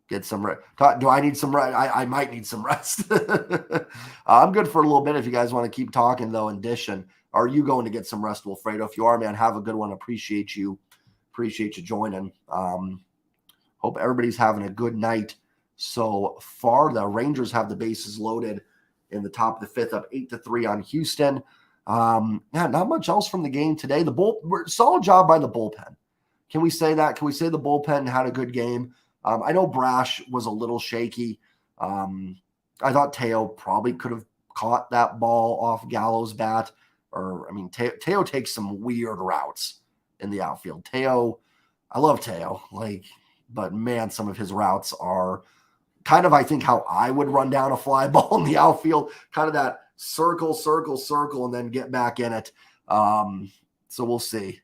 Get some rest. Do I need some rest? I might need some rest. I'm good for a little bit if you guys want to keep talking, though, in addition. Are you going to get some rest, Wilfredo? If you are, man, have a good one. Appreciate you joining. Hope everybody's having a good night so far. The Rangers have the bases loaded in the top of the fifth, up 8-3 on Houston. Not much else from the game today. Solid job by the bullpen. Can we say that? Can we say the bullpen had a good game? I know Brash was a little shaky. I thought Teo probably could have caught that ball off Gallo's bat. Teo takes some weird routes in the outfield. Teo, I love Teo, but man, some of his routes are kind of, I think, how I would run down a fly ball in the outfield, kind of that circle, and then get back in it. So we'll see.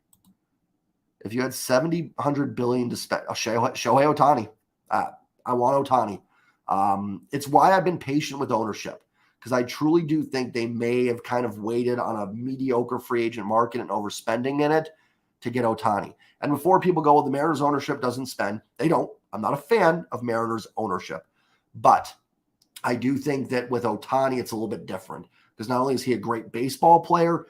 If you had 100 billion to spend, Shohei Ohtani. I want Ohtani. It's why I've been patient with ownership, because I truly do think they may have kind of waited on a mediocre free agent market and overspending in it to get Ohtani. And before people go, well, the Mariners ownership doesn't spend. They don't. I'm not a fan of Mariners ownership. But I do think that with Ohtani, it's a little bit different, because not only is he a great baseball player,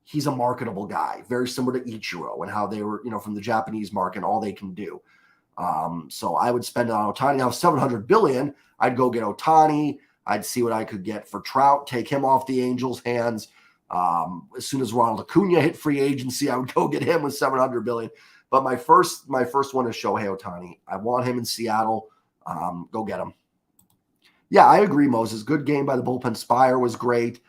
he's a marketable guy, very similar to Ichiro and how they were, from the Japanese market, all they can do. So I would spend it on Ohtani. Now, $700 billion, I'd go get Ohtani. I'd see what I could get for Trout, take him off the Angels' hands. As soon as Ronald Acuna hit free agency, I would go get him with $700 billion. But my first one is Shohei Ohtani. I want him in Seattle. Go get him. Yeah, I agree, Moses. Good game by the bullpen. Spire was great.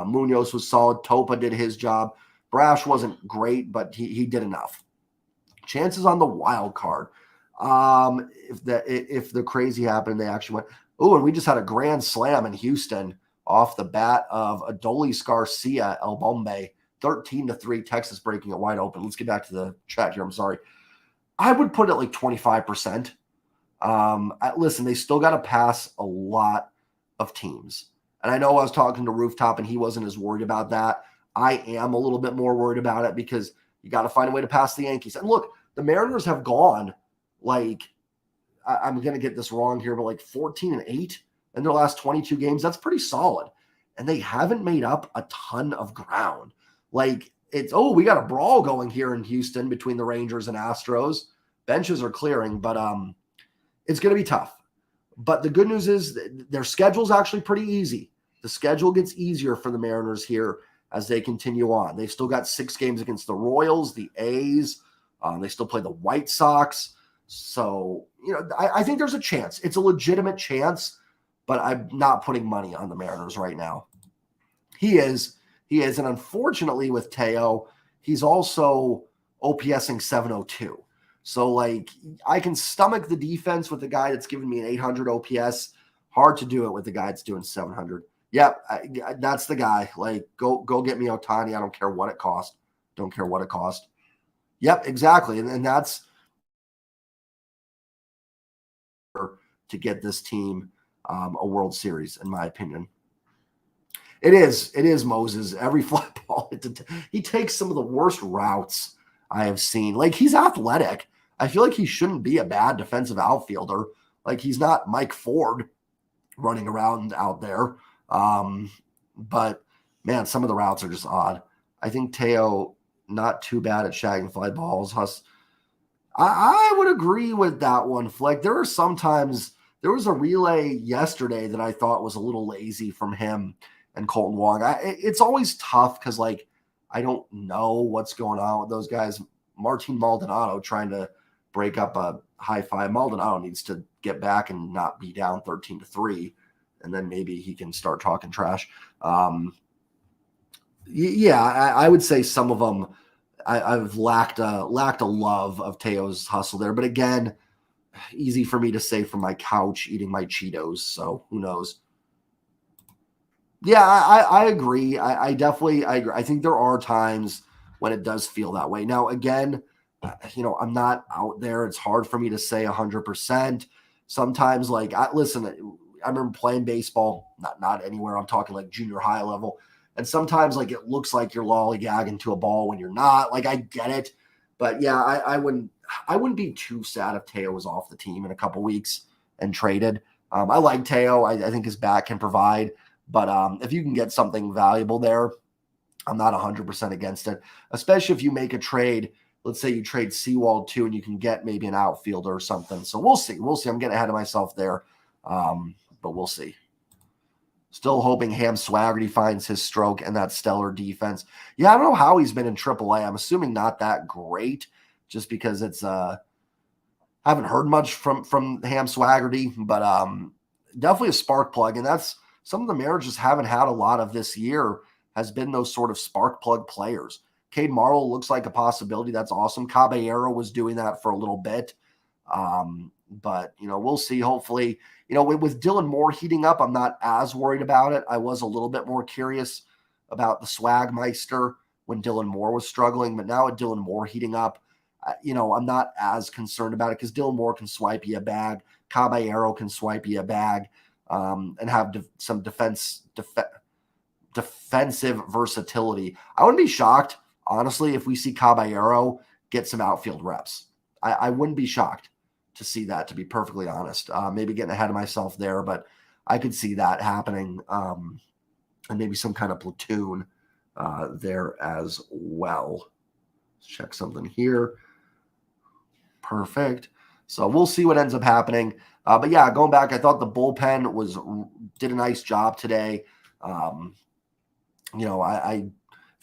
Munoz was solid. Topa did his job. Brash wasn't great, but he did enough. Chances on the wild card. If the crazy happened, they actually went. Oh, and we just had a grand slam in Houston off the bat of Adolis Garcia El Bombe, 13-3, Texas breaking it wide open. Let's get back to the chat here. I'm sorry. I would put it like 25%. Listen, they still got to pass a lot of teams. And I know I was talking to Rooftop and he wasn't as worried about that. I am a little bit more worried about it because you got to find a way to pass the Yankees. And look, the Mariners have gone like, I'm going to get this wrong here, but like 14-8 in their last 22 games. That's pretty solid. And they haven't made up a ton of ground. Like it's, we got a brawl going here in Houston between the Rangers and Astros. Benches are clearing, but it's going to be tough. But the good news is their schedule's actually pretty easy. The schedule gets easier for the Mariners here as they continue on. They've still got 6 games against the Royals, the A's. They still play the White Sox. So, I think there's a chance. It's a legitimate chance, but I'm not putting money on the Mariners right now. He is. And unfortunately with Teo, he's also OPSing 702. So, like, I can stomach the defense with the guy that's giving me an 800 OPS. Hard to do it with the guy that's doing 700. Yep, that's the guy. Like, go get me Ohtani. I don't care what it cost. Don't care what it cost. Yep, exactly. And that's to get this team a World Series, in my opinion. It is Moses. Every fly ball, he takes some of the worst routes I have seen. Like, he's athletic. I feel like he shouldn't be a bad defensive outfielder. Like, he's not Mike Ford running around out there. But, man, some of the routes are just odd. I think Teo, not too bad at shagging fly balls. I would agree with that one, Flick. There was a relay yesterday that I thought was a little lazy from him and Colton Wong. It's always tough because, like, I don't know what's going on with those guys. Martin Maldonado trying to break up a high five. Maldonado needs to get back and not be down 13-3, and then maybe he can start talking trash. I would say some of them I've lacked a love of Teo's hustle there. But again, easy for me to say from my couch eating my Cheetos. So who knows? Yeah, I agree. I definitely agree. I think there are times when it does feel that way. Now, again, I'm not out there. It's hard for me to say 100%. Sometimes, like, I remember playing baseball, not anywhere. I'm talking like junior high level. And sometimes, like, it looks like you're lollygagging to a ball when you're not. Like, I get it. But, yeah, I wouldn't be too sad if Teo was off the team in a couple weeks and traded. I like Teo. I think his bat can provide. But if you can get something valuable there, I'm not 100% against it, especially if you make a trade. Let's say you trade Seawald too, and you can get maybe an outfielder or something. So we'll see. I'm getting ahead of myself there, but we'll see. Still hoping Ham Swaggerty finds his stroke and that stellar defense. Yeah, I don't know how he's been in AAA. I'm assuming not that great, just because it's haven't heard much from Ham Swaggerty, but definitely a spark plug, and that's some of the Mariners haven't had a lot of this year. Has been those sort of spark plug players. Cade Marlowe looks like a possibility. That's awesome. Caballero was doing that for a little bit. But, we'll see. Hopefully, with Dylan Moore heating up, I'm not as worried about it. I was a little bit more curious about the Swagmeister when Dylan Moore was struggling. But now with Dylan Moore heating up, I'm not as concerned about it because Dylan Moore can swipe you a bag. Caballero can swipe you a bag and have some defensive versatility. I wouldn't be shocked, honestly, if we see Caballero get some outfield reps. I wouldn't be shocked to see that, to be perfectly honest. Maybe getting ahead of myself there, but I could see that happening, and maybe some kind of platoon there as well. Let's check something here. Perfect. So we'll see what ends up happening. But yeah, going back, I thought the bullpen did a nice job today. If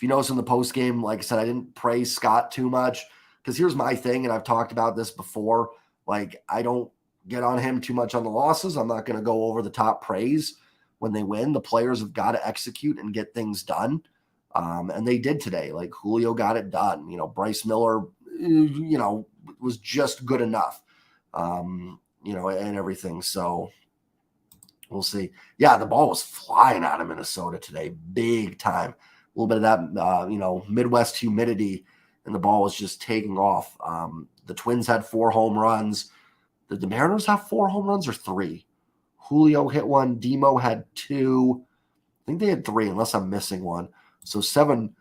you notice in the post game, like I said, I didn't praise Scott too much because here's my thing, and I've talked about this before. Like, I don't get on him too much on the losses. I'm not going to go over the top praise when they win. The players have got to execute and get things done. And they did today. Like, Julio got it done. Bryce Miller, was just good enough, and everything. So we'll see. Yeah, the ball was flying out of Minnesota today, big time. A little bit of that, Midwest humidity, and the ball was just taking off. The Twins had 4 home runs. Did the Mariners have 4 home runs or 3? Julio hit 1. Demo had 2. I think they had 3, unless I'm missing one. So 7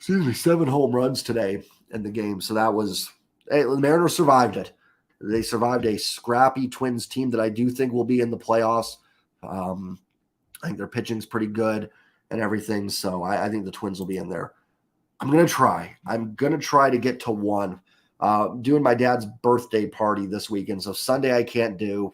home runs today in the game. So that was, the Mariners survived it. They survived a scrappy Twins team that I do think will be in the playoffs. I think their pitching's pretty good and everything. So I think the Twins will be in there. I'm going to try to get to 1. Doing my dad's birthday party this weekend. So Sunday I can't do.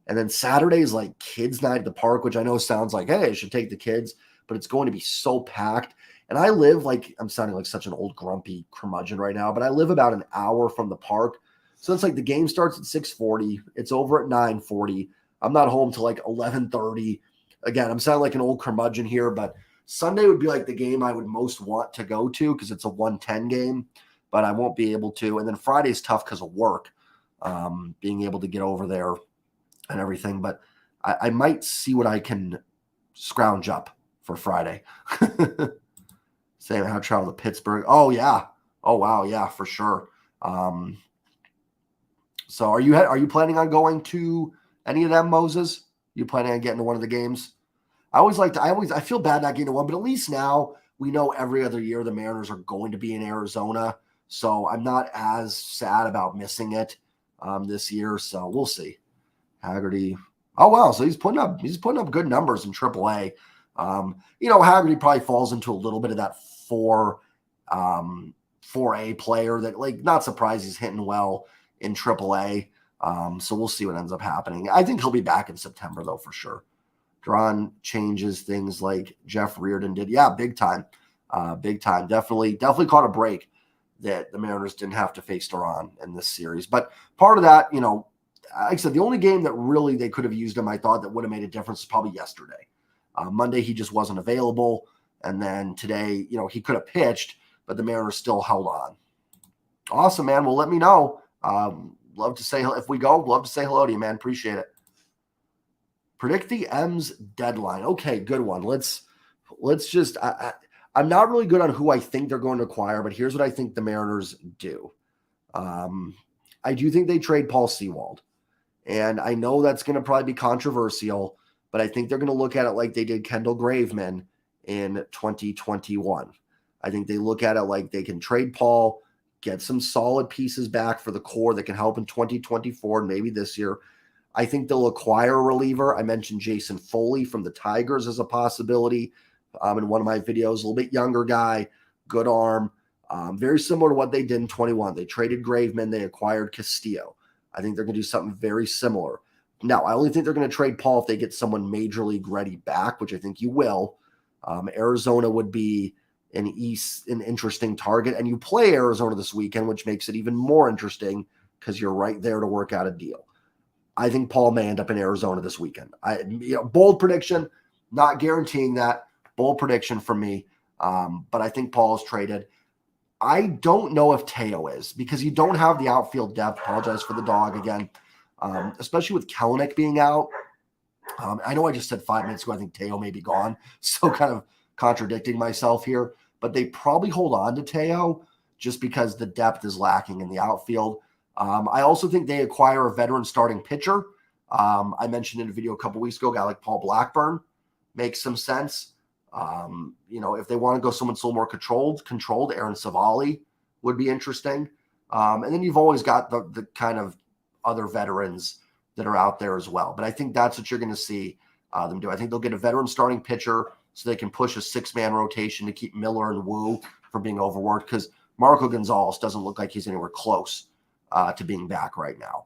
And then Saturday is like kids night at the park, which I know sounds like, hey, I should take the kids, but it's going to be so packed. And I live I'm sounding like such an old grumpy curmudgeon right now, but I live about an hour from the park. So it's like the game starts at 6:40. It's over at 9:40. I'm not home till like 11:30. Again, I'm sounding like an old curmudgeon here, but Sunday would be like the game I would most want to go to because it's a 110 game, but I won't be able to. And then Friday's tough because of work, being able to get over there and everything. But I might see what I can scrounge up for Friday. Saying how to travel to Pittsburgh. Oh, yeah. Oh, wow. Yeah, for sure. So are you planning on going to any of them, Moses? You planning on getting to one of the games? I feel bad not getting to one, but at least now we know every other year the Mariners are going to be in Arizona. So I'm not as sad about missing it this year. So we'll see. Haggerty. Oh, wow. So he's putting up good numbers in AAA. Haggerty probably falls into a little bit of that 4A player that, like, not surprised he's hitting well in AAA. So we'll see what ends up happening. I think he'll be back in September, though, for sure. Drawn changes things like Jeff Reardon did. Yeah, big time. Big time. Definitely caught a break that the Mariners didn't have to face Duran in this series. But part of that, like I said, the only game that really they could have used him, I thought, that would have made a difference is probably yesterday. Monday, he just wasn't available. And then today, he could have pitched, but the Mariners still held on. Awesome, man. Well, let me know. Love to say, if we go, love to say hello to you, man. Appreciate it. Predict the M's deadline. Okay, good one. Let's just, I'm not really good on who I think they're going to acquire, but here's what I think the Mariners do. I do think they trade Paul Sewald. And I know that's going to probably be controversial, but I think they're going to look at it like they did Kendall Graveman in 2021. I think they look at it like they can trade Paul, get some solid pieces back for the core that can help in 2024 and maybe this year. I think they'll acquire a reliever. I mentioned Jason Foley from the Tigers as a possibility in one of my videos. A little bit younger guy, good arm, very similar to what they did in 21. They traded Graveman. They acquired Castillo. I think they're going to do something very similar. Now, I only think they're going to trade Paul if they get someone major league ready back, which I think you will. Arizona would be an interesting target. And you play Arizona this weekend, which makes it even more interesting because you're right there to work out a deal. I think Paul may end up in Arizona this weekend. Bold prediction, not guaranteeing that. Bold prediction from me. But I think Paul is traded. I don't know if Teo is because you don't have the outfield depth. Apologize for the dog again, especially with Kelenic being out. I know I just said 5 minutes ago I think Teo may be gone, so kind of contradicting myself here. But they probably hold on to Teo just because the depth is lacking in the outfield. I also think they acquire a veteran starting pitcher. I mentioned in a video a couple weeks ago, a guy like Paul Blackburn makes some sense. If they want to go someone still more controlled, Aaron Savali would be interesting. And then you've always got the kind of other veterans that are out there as well. But I think that's what you're going to see them do. I think they'll get a veteran starting pitcher so they can push a 6-man rotation to keep Miller and Wu from being overworked because Marco Gonzalez doesn't look like he's anywhere close to being back right now.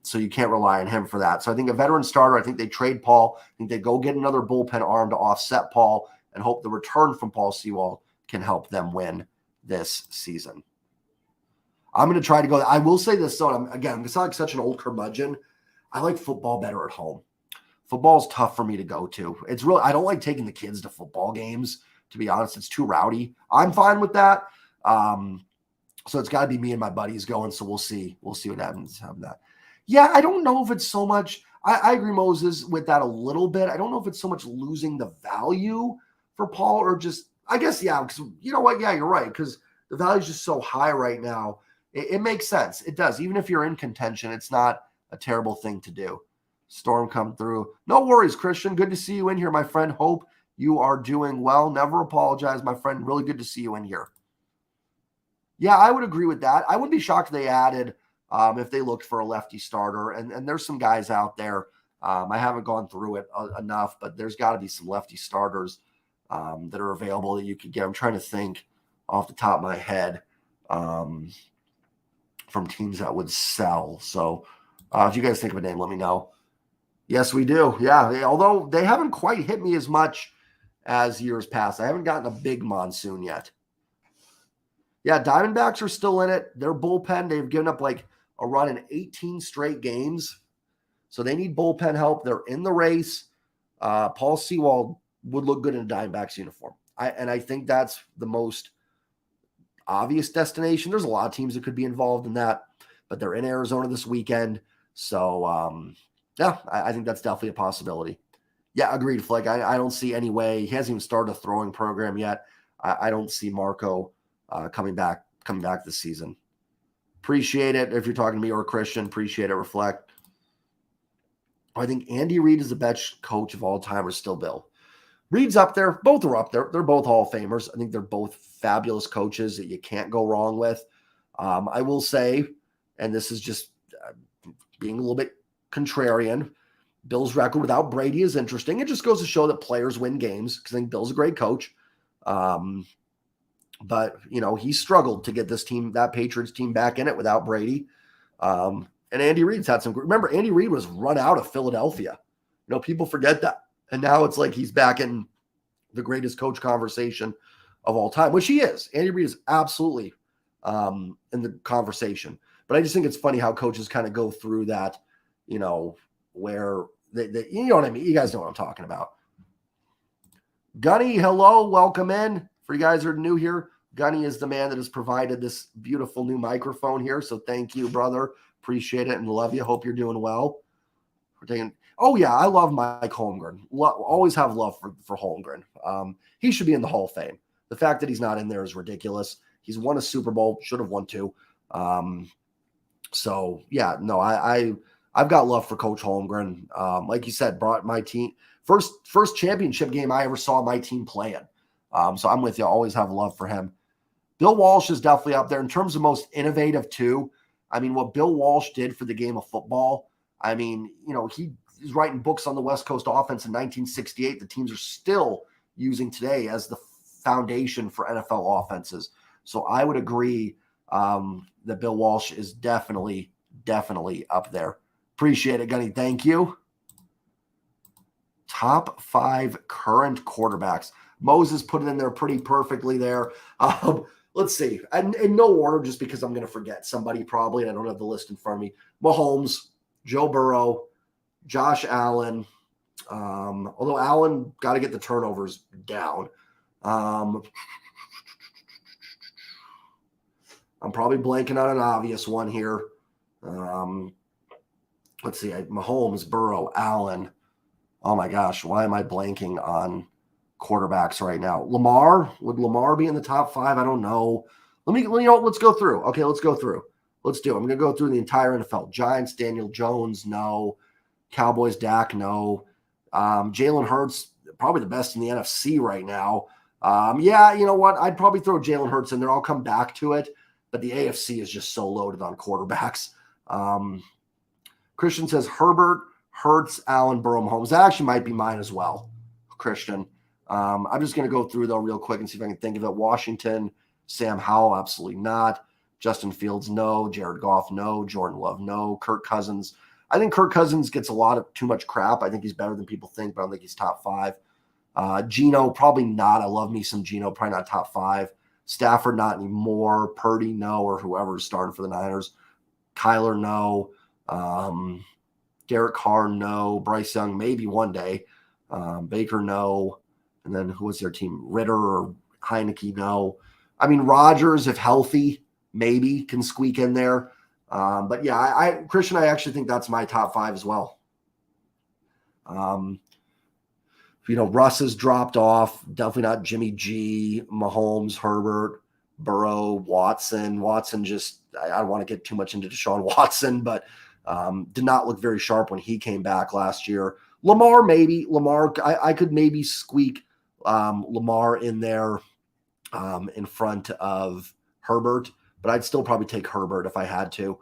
So you can't rely on him for that. So I think a veteran starter, I think they trade Paul. I think they go get another bullpen arm to offset Paul and hope the return from Paul Sewald can help them win this season. I'm going to try to go. I will say this, though. I'm going to sound like such an old curmudgeon. I like football better at home. Football is tough for me to go to. It's really, I don't like taking the kids to football games, to be honest. It's too rowdy. I'm fine with that. So it's got to be me and my buddies going. So we'll see. We'll see what happens on that. Yeah, I don't know if it's so much. I agree, Moses, with that a little bit. I don't know if it's so much losing the value for Paul or just, I guess, yeah, because you know what? Yeah, you're right. Because the value is just so high right now. It makes sense. It does. Even if you're in contention, it's not a terrible thing to do. Storm come through. No worries, Christian. Good to see you in here, my friend. Hope you are doing well. Never apologize, my friend. Really good to see you in here. Yeah, I would agree with that. I wouldn't be shocked if they added, if they looked for a lefty starter. And there's some guys out there. I haven't gone through it enough, but there's got to be some lefty starters that are available that you could get. I'm trying to think off the top of my head from teams that would sell. So if you guys think of a name, let me know. Yes, we do. Yeah, although they haven't quite hit me as much as years past. I haven't gotten a big monsoon yet. Yeah, Diamondbacks are still in it. Their bullpen, they've given up like a run in 18 straight games. So they need bullpen help. They're in the race. Paul Sewald would look good in a Diamondbacks uniform. I think that's the most obvious destination. There's a lot of teams that could be involved in that, but they're in Arizona this weekend. So, yeah, I think that's definitely a possibility. Yeah, agreed, Flick. I don't see any way. He hasn't even started a throwing program yet. I don't see Marco coming back this season. Appreciate it. If you're talking to me or Christian, appreciate it. Reflect. I think Andy Reid is the best coach of all time, or still Bill. Reid's up there. Both are up there. They're both Hall of Famers. I think they're both fabulous coaches that you can't go wrong with. I will say, and this is just being a little bit contrarian, Bill's record without Brady is interesting. It just goes to show that players win games because I think Bill's a great coach. But, you know, he struggled to get this team, that Patriots team, back in it without Brady. And Andy Reid's had some – remember, Andy Reid was run out of Philadelphia. You know, people forget that. And now it's like he's back in the greatest coach conversation of all time, which he is. Andy Reid is absolutely in the conversation. But I just think it's funny how coaches kind of go through that, you know, where they you know what I mean? You guys know what I'm talking about. Gunny, hello. Welcome in. For you guys who are new here, Gunny is the man that has provided this beautiful new microphone here. So thank you, brother. Appreciate it and love you. Hope you're doing well. Oh, yeah, I love Mike Holmgren. Always have love for Holmgren. He should be in the Hall of Fame. The fact that he's not in there is ridiculous. He's won a Super Bowl, should have won 2. So, yeah, no, I've got love for Coach Holmgren. Like you said, brought my team first championship game I ever saw my team playing. So I'm with you. Always have love for him. Bill Walsh is definitely up there in terms of most innovative too. I mean, what Bill Walsh did for the game of football. I mean, you know, he is writing books on the West Coast offense in 1968. The teams are still using today as the foundation for NFL offenses. So I would agree that Bill Walsh is definitely up there. Appreciate it, Gunny. Thank you. Top 5 current quarterbacks. Moses put it in there pretty perfectly there. Let's see. And in no order, just because I'm going to forget somebody probably, and I don't have the list in front of me. Mahomes, Joe Burrow, Josh Allen. Although Allen got to get the turnovers down. I'm probably blanking on an obvious one here. Let's see. Mahomes, Burrow, Allen. Oh, my gosh. Why am I blanking on quarterbacks right now? Lamar, would Lamar be in the top 5? I don't know. Let's go through. Okay, let's go through. Let's do it. I'm going to go through the entire NFL. Giants, Daniel Jones, no. Cowboys, Dak, no. Jalen Hurts, probably the best in the NFC right now. Yeah, you know what? I'd probably throw Jalen Hurts in there. I'll come back to it. But the AFC is just so loaded on quarterbacks. Christian says Herbert, Hurts, Allen, Burrow, Mahomes. That actually might be mine as well, Christian. I'm just going to go through, though, real quick and see if I can think of it. Washington, Sam Howell, absolutely not. Justin Fields, no. Jared Goff, no. Jordan Love, no. Kirk Cousins. I think Kirk Cousins gets a lot of too much crap. I think he's better than people think, but I don't think he's top 5. Geno, probably not. I love me some Geno, probably not top 5. Stafford, not anymore. Purdy, no, or whoever's starting for the Niners. Kyler, no. Derek Carr, no. Bryce Young, maybe one day. Baker, no. And then who was their team? Ritter or Heineke, no. I mean, Rodgers, if healthy, maybe can squeak in there. But yeah, Christian, I actually think that's my top 5 as well. Russ has dropped off. Definitely not Jimmy G, Mahomes, Herbert, Burrow, Watson. Watson just, I don't want to get too much into Deshaun Watson, but did not look very sharp when he came back last year. Lamar, maybe. Lamar, I could maybe squeak Lamar in there in front of Herbert, but I'd still probably take Herbert if I had to.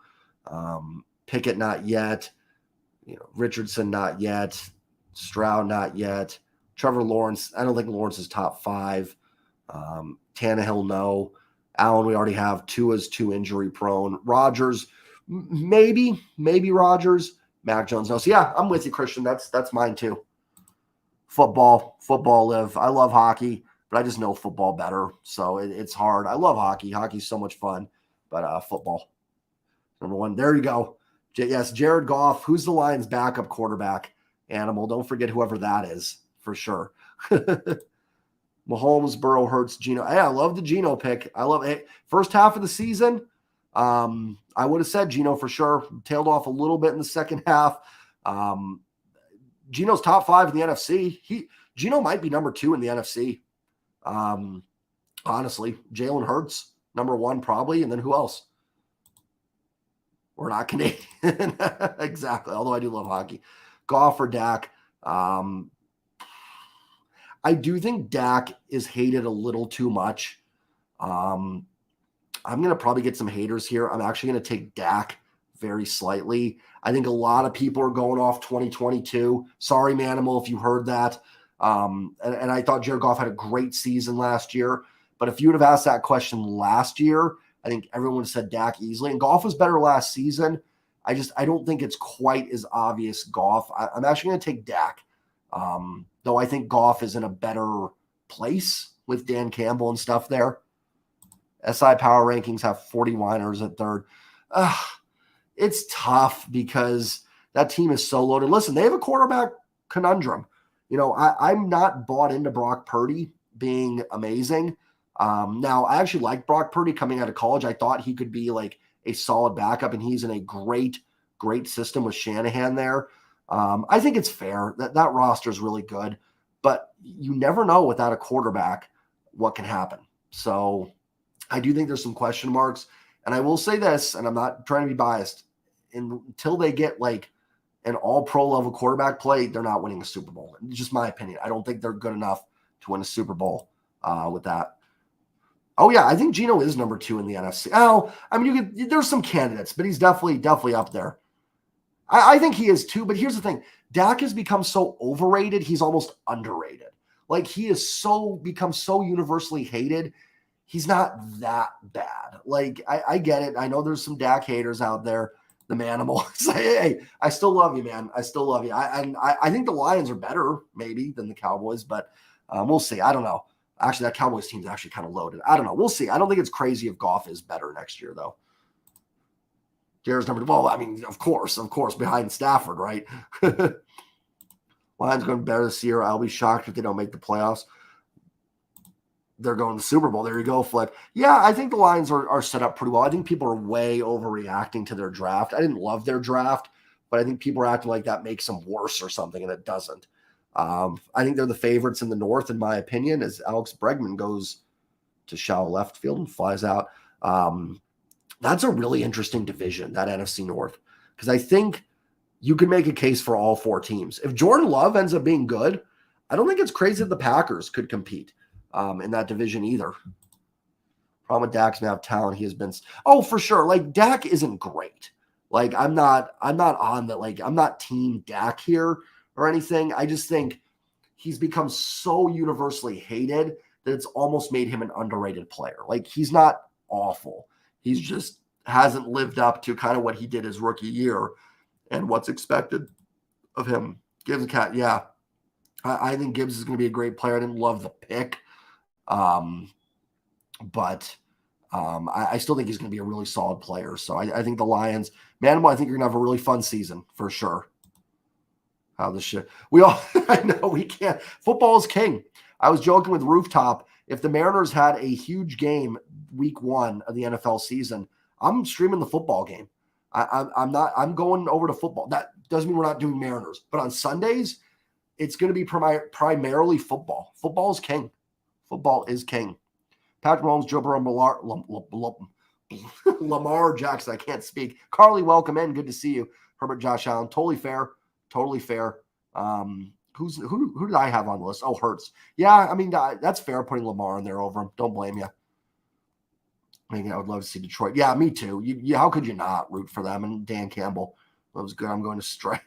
Pickett, not yet. Richardson, not yet. Stroud, not yet. Trevor Lawrence, I don't think Lawrence is top 5. Tannehill, no. Allen, we already have. Tua's too injury prone. Rodgers, maybe Rodgers. Mac Jones, no. So yeah, I'm with you, Christian. That's mine too. Football live. I love hockey, but I just know football better. So it's hard. I love hockey. Hockey's so much fun, but football. Number 1. There you go. Yes, Jared Goff. Who's the Lions' backup quarterback? Animal. Don't forget whoever that is, for sure. Mahomes, Burrow, Hurts, Geno. Hey, I love the Geno pick. I love it. First half of the season, I would have said Geno for sure. Tailed off a little bit in the second half. Geno's top 5 in the NFC. Geno might be number 2 in the NFC. Honestly, Jalen Hurts, number 1 probably, and then who else? We're not Canadian. Exactly, although I do love hockey. Goff or Dak. I do think Dak is hated a little too much. I'm going to probably get some haters here. I'm actually going to take Dak very slightly. I think a lot of people are going off 2022. Sorry, Manimal, if you heard that. And I thought Jared Goff had a great season last year. But if you would have asked that question last year, I think everyone would have said Dak easily. And Goff was better last season. I don't think it's quite as obvious Goff. I'm actually going to take Dak. Though I think Goff is in a better place with Dan Campbell and stuff there. SI Power Rankings have 40 Winers at 3rd. It's tough because that team is so loaded. Listen, they have a quarterback conundrum. I'm not bought into Brock Purdy being amazing. Now, I actually like Brock Purdy coming out of college. I thought he could be like a solid backup, and he's in a great system with Shanahan there. I think it's fair. That roster is really good, but you never know without a quarterback what can happen. So I do think there's some question marks. And I will say this, and I'm not trying to be biased, until they get like an all-pro level quarterback play, they're not winning a Super Bowl. It's just my opinion. I don't think they're good enough to win a Super Bowl with that. Oh, yeah, I think Geno is number 2 in the NFC. Oh, I mean, there's some candidates, but he's definitely up there. I think he is too, but here's the thing. Dak has become so overrated, he's almost underrated. Like, he is become so universally hated, he's not that bad. Like, I get it. I know there's some Dak haters out there. The Manimal. Hey, I still love you, man. I still love you. I think the Lions are better, maybe, than the Cowboys, but we'll see. I don't know. Actually, that Cowboys team's actually kind of loaded. I don't know. We'll see. I don't think it's crazy if Goff is better next year, though. Jared's number 2. Well, I mean, of course, behind Stafford, right? Lions going better this year. I'll be shocked if they don't make the playoffs. They're going to the Super Bowl. There you go, Flip. Yeah, I think the Lions are set up pretty well. I think people are way overreacting to their draft. I didn't love their draft, but I think people are acting like that makes them worse or something, and it doesn't. I think they're the favorites in the North, in my opinion, as Alex Bregman goes to shallow left field and flies out. That's a really interesting division, that NFC North, because I think you can make a case for all 4 teams. If Jordan Love ends up being good, I don't think it's crazy that the Packers could compete in that division either. Problem with Dak's going to have talent. He has been, for sure. Like, Dak isn't great. Like, I'm not on that. Like, I'm not team Dak here or anything. I just think he's become so universally hated that it's almost made him an underrated player. Like, he's not awful. He's just hasn't lived up to kind of what he did his rookie year and what's expected of him. Gibbs cat, yeah. I think Gibbs is going to be a great player. I didn't love the pick, but I still think he's going to be a really solid player. So I think the Lions, man, I think you're going to have a really fun season for sure. How the shit we all I know we can't. Football is king. I was joking with Rooftop. If the Mariners had a huge game week 1 of the NFL season, I'm streaming the football game. I'm not. I'm going over to football. That doesn't mean we're not doing Mariners, but on Sundays, it's going to be primarily football. Football is king. Football is king. Patrick Mahomes, Joe Burrow, Lamar Jackson. I can't speak. Carly, welcome in. Good to see you. Herbert, Josh Allen. Totally fair. Totally fair. Who did I have on the list? Oh, Hurts. Yeah, I mean, that's fair putting Lamar in there over him. Don't blame you. I mean, I would love to see Detroit. Yeah, me too. How could you not root for them? And Dan Campbell. That was good. I'm going to strike.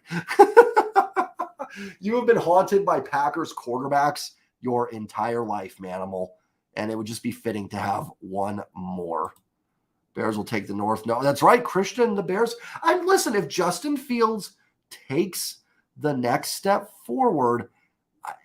You have been haunted by Packers quarterbacks your entire life, Manimal. And it would just be fitting to have one more. Bears will take the North. No, that's right, Christian, the Bears. Listen, if Justin Fields takes the next step forward,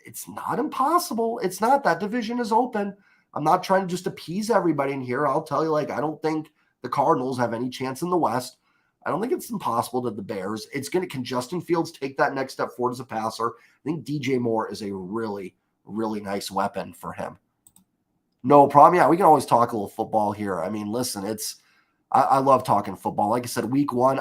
it's not impossible. It's not. That division is open. I'm not trying to just appease everybody in here. I'll tell you, I don't think the Cardinals have any chance in the West. I don't think it's impossible that the Bears, can Justin Fields take that next step forward as a passer? I think DJ Moore is a really, really nice weapon for him. No problem. Yeah, we can always talk a little football here. I mean, listen, I love talking football. Like I said, week 1,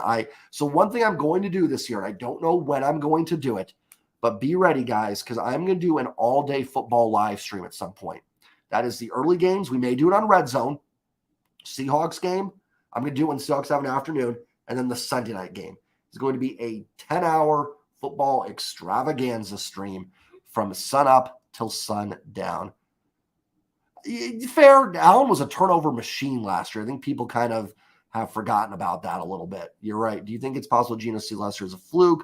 so one thing I'm going to do this year, and I don't know when I'm going to do it, but be ready, guys, because I'm going to do an all-day football live stream at some point. That is the early games. We may do it on Red Zone. Seahawks game, I'm going to do it when Seahawks have an afternoon, and then the Sunday night game is going to be a 10-hour football extravaganza stream from sun up till sundown. Fair. Allen was a turnover machine last year. I think people kind of have forgotten about that a little bit. You're right. Do you think it's possible Geno C. Lester is a fluke?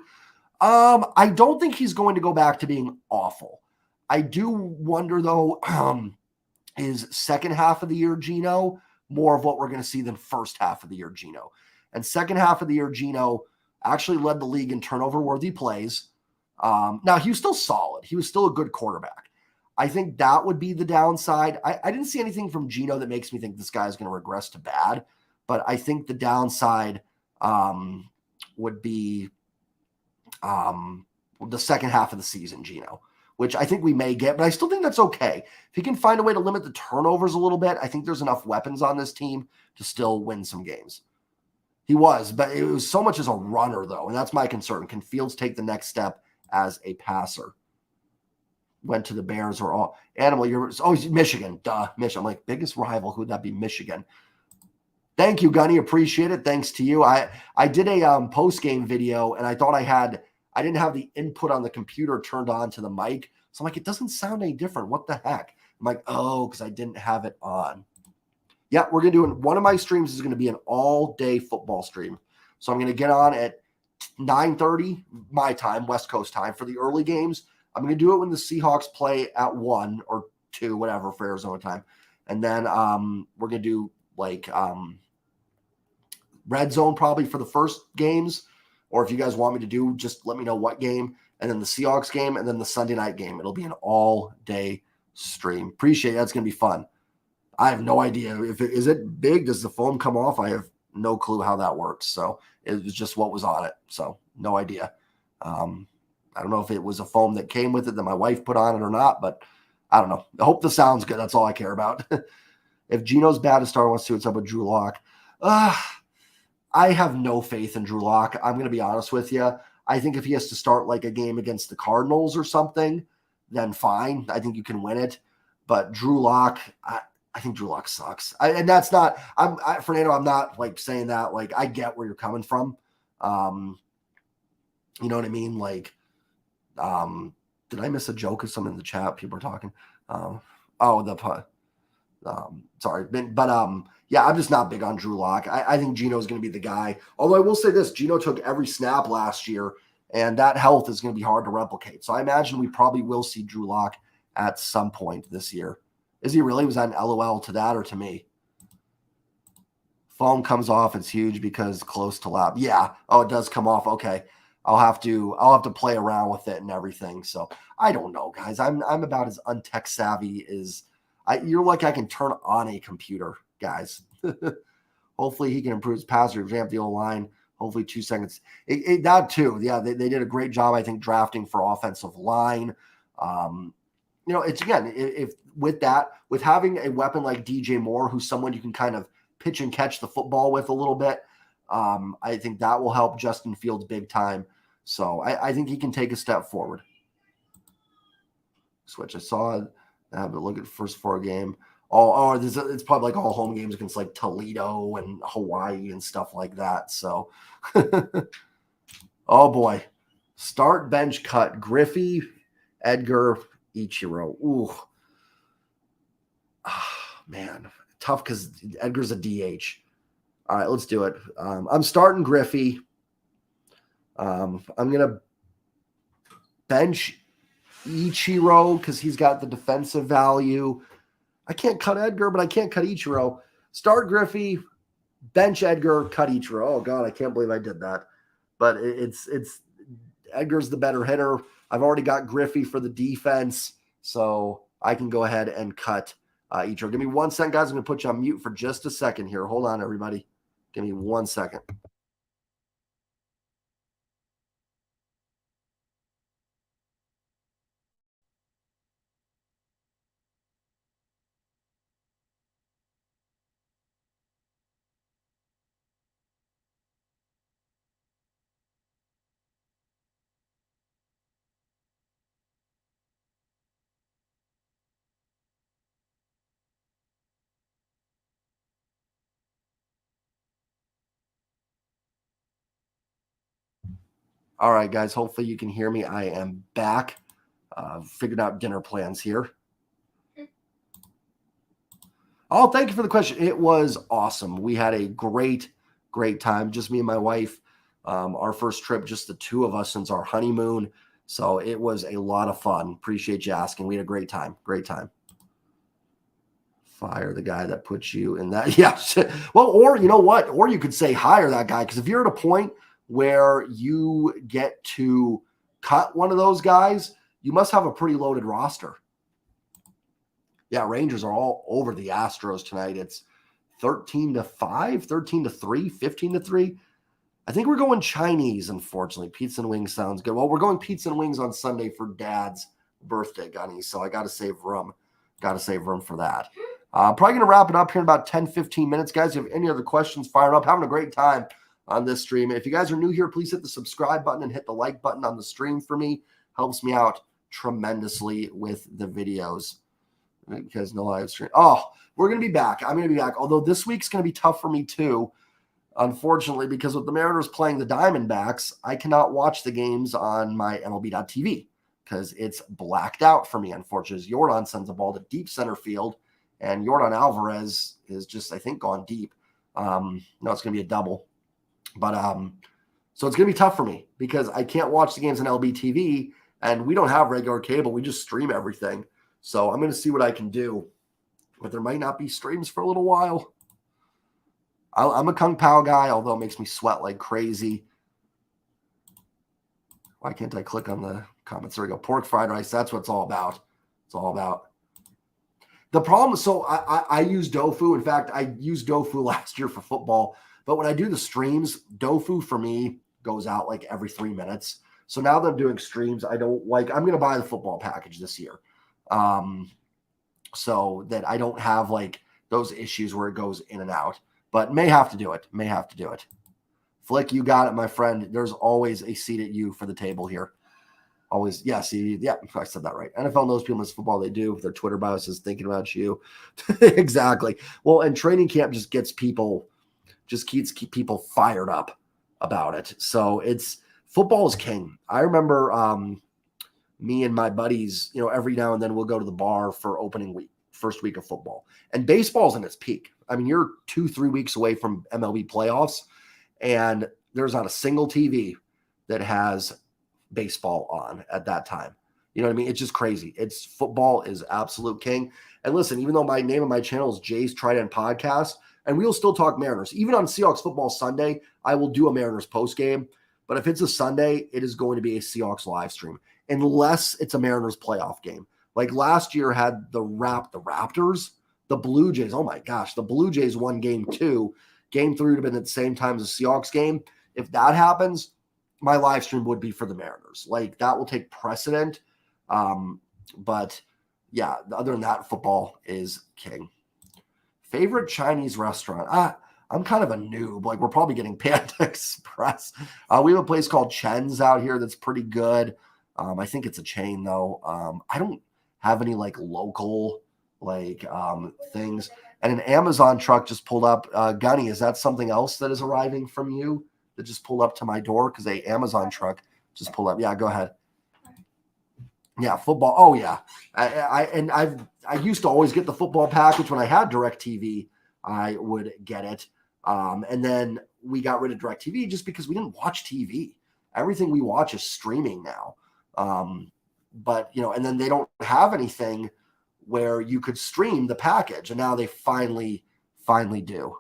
I don't think he's going to go back to being awful. I do wonder, though, is second half of the year Geno more of what we're going to see than first half of the year Geno? And second half of the year Geno actually led the league in turnover-worthy plays. Now, he was still solid. He was still a good quarterback. I think that would be the downside. I didn't see anything from Geno that makes me think this guy is going to regress to bad, but I think the downside would be the second half of the season, Geno, which I think we may get, but I still think that's okay. If he can find a way to limit the turnovers a little bit, I think there's enough weapons on this team to still win some games. He was, but it was so much as a runner, though, and that's my concern. Can Fields take the next step as a passer? Went to the Bears or all animal. Michigan. Duh. Michigan. I'm like, biggest rival. Who would that be? Michigan. Thank you, Gunny. Appreciate it. Thanks to you. I did a post-game video and I thought I didn't have the input on the computer turned on to the mic. So I'm like, it doesn't sound any different. What the heck? I'm like, oh, because I didn't have it on. Yeah, we're going to do one of my streams is going to be an all-day football stream. So I'm going to get on at 9:30 my time, West Coast time, for the early games. I'm going to do it when the Seahawks play at 1 or 2, whatever, for Arizona time. And then we're going to do red zone probably for the first games. Or if you guys want me to do, just let me know what game. And then the Seahawks game and then the Sunday night game. It'll be an all-day stream. Appreciate it. That's going to be fun. I have no idea. Is it big? Does the foam come off? I have no clue how that works. So it was just what was on it. So no idea. I don't know if it was a foam that came with it that my wife put on it or not, but I don't know. I hope the sound's good. That's all I care about. If Geno's bad to start, wants to, what's up with Drew Lock? I have no faith in Drew Lock. I'm going to be honest with you. I think if he has to start like a game against the Cardinals or something, then fine. I think you can win it. But Drew Lock, I think Drew Lock sucks. And that's not, Fernando, I'm not like saying that. Like, I get where you're coming from. You know what I mean? Like, did I miss a joke of something in the chat? People are talking. Sorry. But yeah, I'm just not big on Drew Lock. I think Geno's going to be the guy. Although I will say this, Geno took every snap last year, and that health is going to be hard to replicate. So I imagine we probably will see Drew Lock at some point this year. Is he really? Was that an LOL to that or to me? Foam comes off. It's huge because close to lap. Yeah. Oh, it does come off. Okay. I'll have to play around with it and everything. So I don't know, guys. I'm about as untech savvy as you're like I can turn on a computer, guys. Hopefully he can improve his passer, revamp the O-line. Hopefully 2 seconds. That too. Yeah, they did a great job, I think, drafting for offensive line. It's again, if with having a weapon like DJ Moore, who's someone you can kind of pitch and catch the football with a little bit, I think that will help Justin Fields big time. So I think he can take a step forward. Switch. I saw it. But look at the first 4 game. It's probably like all home games against like Toledo and Hawaii and stuff like that. So, oh boy, start, bench, cut. Griffey, Edgar, Ichiro. Ooh, man, tough because Edgar's a DH. All right, let's do it. I'm starting Griffey. I'm gonna bench Ichiro because he's got the defensive value. I can't cut Edgar, but I can't cut Ichiro. Start Griffey, bench Edgar, cut Ichiro. Oh God, I can't believe I did that. But it's Edgar's the better hitter. I've already got Griffey for the defense, so I can go ahead and cut Ichiro. Give me 1 second, guys. I'm gonna put you on mute for just a second here. Hold on, everybody. Give me 1 second. All right, guys. Hopefully you can hear me. I am back. Figured out dinner plans here. Oh, thank you for the question. It was awesome. We had a great time. Just me and my wife. Our first trip, just the 2 of us since our honeymoon. So it was a lot of fun. Appreciate you asking. We had a great time. Great time. Fire the guy that puts you in that. Yeah. Well, or you know what? Or you could say hire that guy. Because if you're at a point where you get to cut one of those guys, you must have a pretty loaded roster. Yeah, Rangers are all over the Astros tonight. It's 13-5, 13-3, 15-3. I think we're going Chinese, unfortunately. Pizza and wings sounds good. Well, we're going pizza and wings on Sunday for Dad's birthday, Gunny, so I got to save room. Got to save room for that. Probably going to wrap it up here in about 10, 15 minutes. Guys, if you have any other questions, fire up. Having a great time on this stream. If you guys are new here, please hit the subscribe button and hit the like button on the stream for me. Helps me out tremendously with the videos. Because no live stream. Oh, we're going to be back. I'm going to be back. Although this week's going to be tough for me too, unfortunately, because with the Mariners playing the Diamondbacks, I cannot watch the games on my MLB.TV because it's blacked out for me, unfortunately. Jordan sends a ball to deep center field, and Jordan Alvarez is just, I think, gone deep. No, it's going to be a double. But so it's going to be tough for me because I can't watch the games on LBTV, and we don't have regular cable. We just stream everything. So I'm going to see what I can do, but there might not be streams for a little while. I'm a Kung Pao guy, although it makes me sweat like crazy. Why can't I click on the comments? There we go. Pork fried rice. That's what it's all about. It's all about. The problem is, so I use Dofu. In fact, I used Dofu last year for football. But when I do the streams, Dofu for me goes out like every 3 minutes. So now that I'm doing streams, I'm going to buy the football package this year. So that I don't have like those issues where it goes in and out, but may have to do it. Flick, you got it, my friend. There's always a seat at you for the table here. Always. Yeah. See, yeah, I said that right. NFL knows people miss football. They do. Their Twitter bios is thinking about you. Exactly. Well, and training camp just keeps people fired up about it. So football is king. I remember, me and my buddies, every now and then we'll go to the bar for opening week, first week of football. And baseball's in its peak. I mean, you're 2-3 weeks away from MLB playoffs, and there's not a single TV that has baseball on at that time. You know what I mean? It's just crazy. Football is absolute king. And listen, even though my name of my channel is Jay's Trident Podcast, And we'll still talk Mariners. Even on Seahawks Football Sunday, I will do a Mariners post game. But if it's a Sunday, it is going to be a Seahawks live stream, unless it's a Mariners playoff game. Like last year had the Raptors, the Blue Jays. Oh my gosh, the Blue Jays won game 2. Game 3 would have been at the same time as the Seahawks game. If that happens, my live stream would be for the Mariners. Like that will take precedent. But yeah, other than that, football is king. Favorite Chinese restaurant? I'm kind of a noob. Like we're probably getting Panda Express. We have a place called Chen's out here that's pretty good. I think it's a chain though. I don't have any like local things. And an Amazon truck just pulled up. Gunny, is that something else that is arriving from you that just pulled up to my door? Because a Amazon truck just pulled up. Yeah, go ahead. Yeah, football. Oh yeah, I used to always get the football package when I had DirecTV. I would get it, and then we got rid of DirecTV just because we didn't watch TV. Everything we watch is streaming now. But and then they don't have anything where you could stream the package, and now they finally do.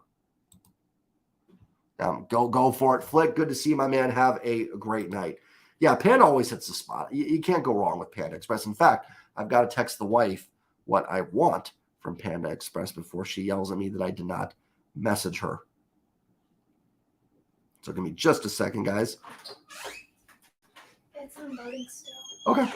Go for it, Flick. Good to see you, my man. Have a great night. Yeah, Panda always hits the spot. You can't go wrong with Panda Express. In fact, I've got to text the wife what I want from Panda Express before she yells at me that I did not message her. So give me just a second, guys. It's unloading still. Okay.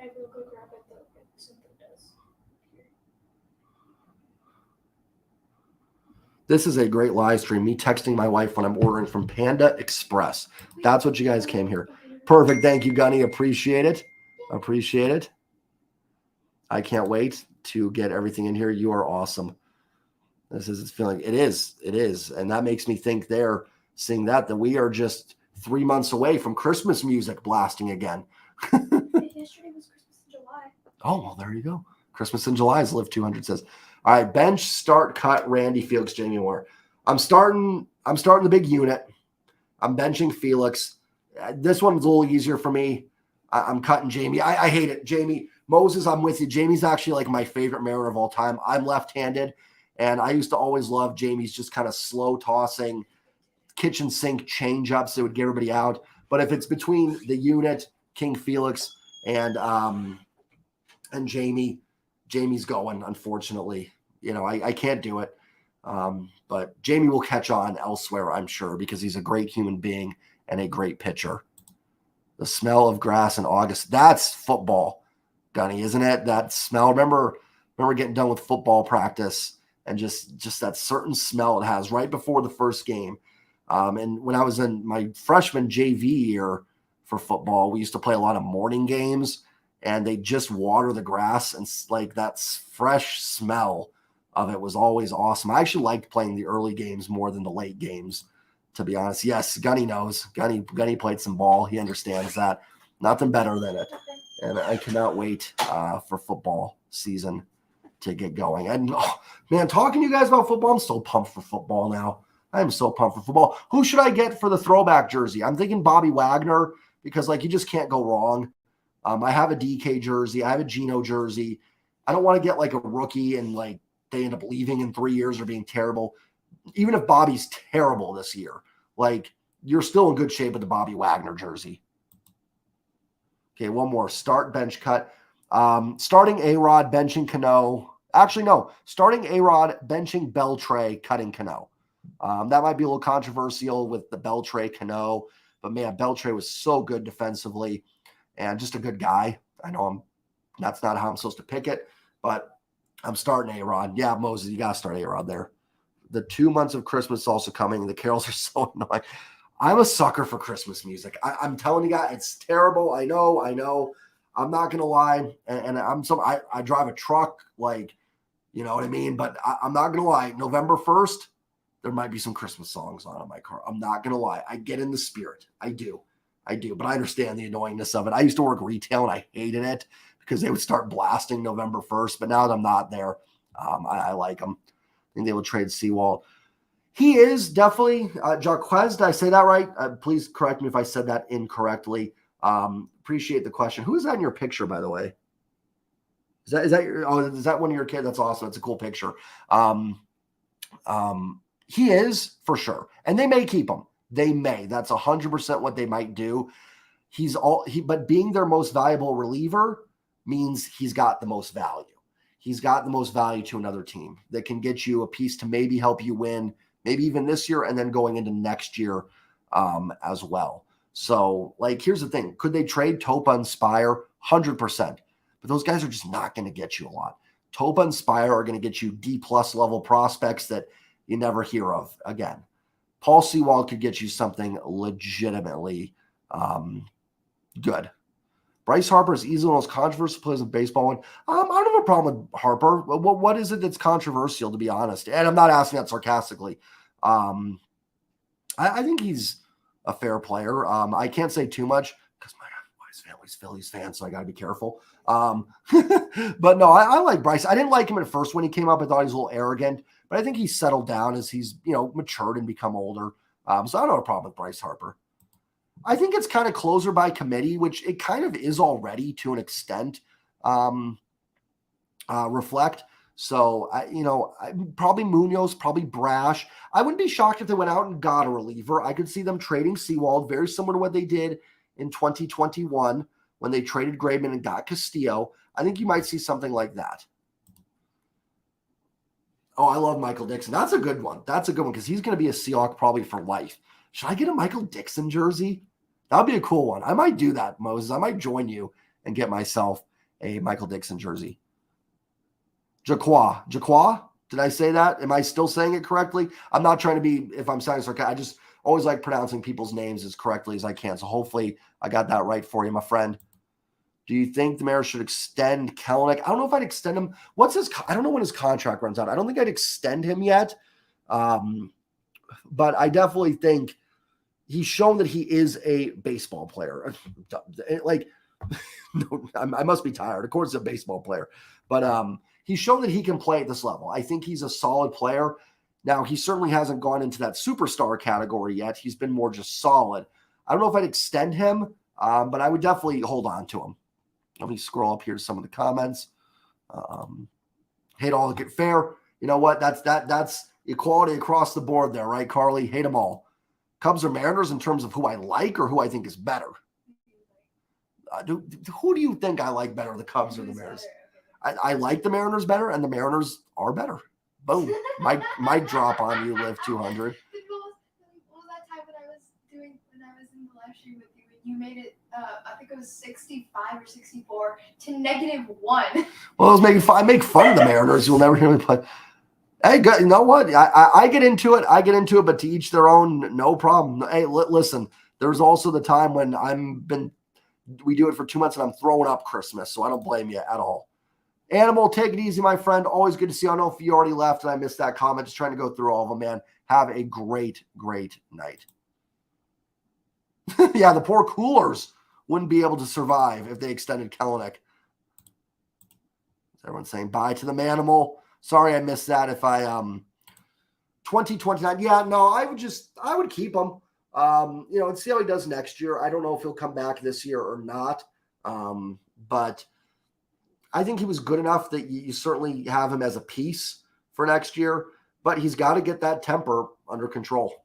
I will go grab it though. Something does. This is a great live stream. Me texting my wife when I'm ordering from Panda Express. That's what you guys came here. Perfect. Thank you, Gunny. Appreciate it. Appreciate it. I can't wait to get everything in here. You are awesome. This is feeling. It is. And that makes me think there, seeing that we are just 3 months away from Christmas music blasting again. Yesterday was Christmas in July. Oh, well, there you go. Christmas in July, as Live 200 says. All right, bench, start, cut, Randy, Felix, Jamie Moore. I'm starting the big unit. I'm benching Felix. This one's a little easier for me. I'm cutting Jamie. I hate it. Jamie, Moses, I'm with you. Jamie's actually like my favorite Mariner of all time. I'm left-handed, and I used to always love Jamie's just kind of slow tossing, kitchen sink change-ups that would get everybody out. But if it's between the unit, King Felix, and Jamie, Jamie's going, unfortunately. I can't do it. But Jamie will catch on elsewhere, I'm sure, because he's a great human being and a great pitcher. The smell of grass in August. That's football, Gunny, isn't it? That smell. Remember getting done with football practice and just that certain smell it has right before the first game. And when I was in my freshman JV year for football, we used to play a lot of morning games, and they just water the grass, and like that fresh smell of it was always awesome. I actually liked playing the early games more than the late games, to be honest. Yes, Gunny knows. Gunny played some ball. He understands that. Nothing better than it. And I cannot wait for football season to get going. And man, talking to you guys about football, I'm so pumped for football now. I am so pumped for football. Who should I get for the throwback jersey? I'm thinking Bobby Wagner, because you just can't go wrong. I have a DK jersey. I have a Geno jersey. I don't want to get a rookie and they end up leaving in 3 years or being terrible. Even if Bobby's terrible this year, you're still in good shape with the Bobby Wagner jersey. Okay, one more. Start, bench, cut. Starting A-Rod, benching Cano. Actually, no. Starting A-Rod, benching Beltre, cutting Cano. That might be a little controversial with the Beltre Cano, but man, Beltre was so good defensively and just a good guy. I know that's not how I'm supposed to pick it, but I'm starting A-Rod. Yeah, Moses, you got to start A-Rod there. The 2 months of Christmas also coming. The carols are so annoying. I'm a sucker for Christmas music. I'm telling you guys, it's terrible. I know. I'm not going to lie. And I drive a truck, you know what I mean? But I'm not going to lie. November 1st, there might be some Christmas songs on in my car. I'm not going to lie. I get in the spirit. I do. But I understand the annoyingness of it. I used to work retail and I hated it because they would start blasting November 1st. But now that I'm not there, I like them. I think they will trade Seawald. He is definitely Jaquez. Did I say that right? Please correct me if I said that incorrectly. Appreciate the question. Who is that in your picture, by the way? Is that one of your kids? That's awesome. It's a cool picture. He is for sure. And they may keep him. They may. That's 100% what they might do. But being their most valuable reliever means he's got the most value. He's got the most value to another team that can get you a piece to maybe help you win, maybe even this year, and then going into next year as well. So, like, here's the thing. Could they trade Topa and Spire? 100%. But those guys are just not going to get you a lot. Topa and Spire are going to get you D-plus level prospects that you never hear of again. Paul Sewald could get you something legitimately good. Bryce Harper is easily one of the most controversial players in baseball. I don't have a problem with Harper. What is it that's controversial, to be honest? And I'm not asking that sarcastically. I think he's a fair player. I can't say too much because my wife's family's Phillies fan, so I got to be careful. But no, I like Bryce. I didn't like him at first when he came up. I thought he was a little arrogant, but I think he's settled down as he's matured and become older. So I don't have a problem with Bryce Harper. I think it's kind of closer by committee, which it kind of is already to an extent. Reflect. So, probably Munoz, probably Brash. I wouldn't be shocked if they went out and got a reliever. I could see them trading Sewald, very similar to what they did in 2021 when they traded Graveman and got Castillo. I think you might see something like that. Oh, I love Michael Dixon. That's a good one. That's a good one because he's going to be a Seahawk probably for life. Should I get a Michael Dixon jersey? That would be a cool one. I might do that, Moses. I might join you and get myself a Michael Dixon jersey. Jaqua? Did I say that? Am I still saying it correctly? I'm not trying to be, if I'm saying sarcastic, I just always like pronouncing people's names as correctly as I can. So hopefully I got that right for you, my friend. Do you think the Mariners should extend Kelenic? I don't know if I'd extend him. I don't know when his contract runs out. I don't think I'd extend him yet. But I definitely think he's shown that he is a baseball player. Like, no, I must be tired. Of course, he's a baseball player. But he's shown that he can play at this level. I think he's a solid player. Now, he certainly hasn't gone into that superstar category yet. He's been more just solid. I don't know if I'd extend him, but I would definitely hold on to him. Let me scroll up here to some of the comments. Hate all get fair. You know what? That's equality across the board there, right, Carly? Hate them all. Cubs or Mariners in terms of who I like or who I think is better? Who do you think I like better, the Cubs or the Mariners? I like the Mariners better, and the Mariners are better. Boom. Mic drop on you, Live 200. What was that time when I was in the live stream with you and you made it, I think it was 65 or 64 to -1. Well, I make fun of the Mariners. You'll never hear me play. Hey, you know what? I get into it. But to each their own, no problem. Hey, listen, there's also the time when we do it for 2 months and I'm throwing up Christmas, so I don't blame you at all. Animal, take it easy, my friend. Always good to see you. I don't know if you already left and I missed that comment. Just trying to go through all of them, man. Have a great, great night. Yeah, the poor Coolers wouldn't be able to survive if they extended Kelenic. Everyone's saying bye to the Manimal. Sorry I missed that. If I 2029, yeah, no, I would keep him. And see how he does next year. I don't know if he'll come back this year or not. But I think he was good enough that you certainly have him as a piece for next year, but he's got to get that temper under control.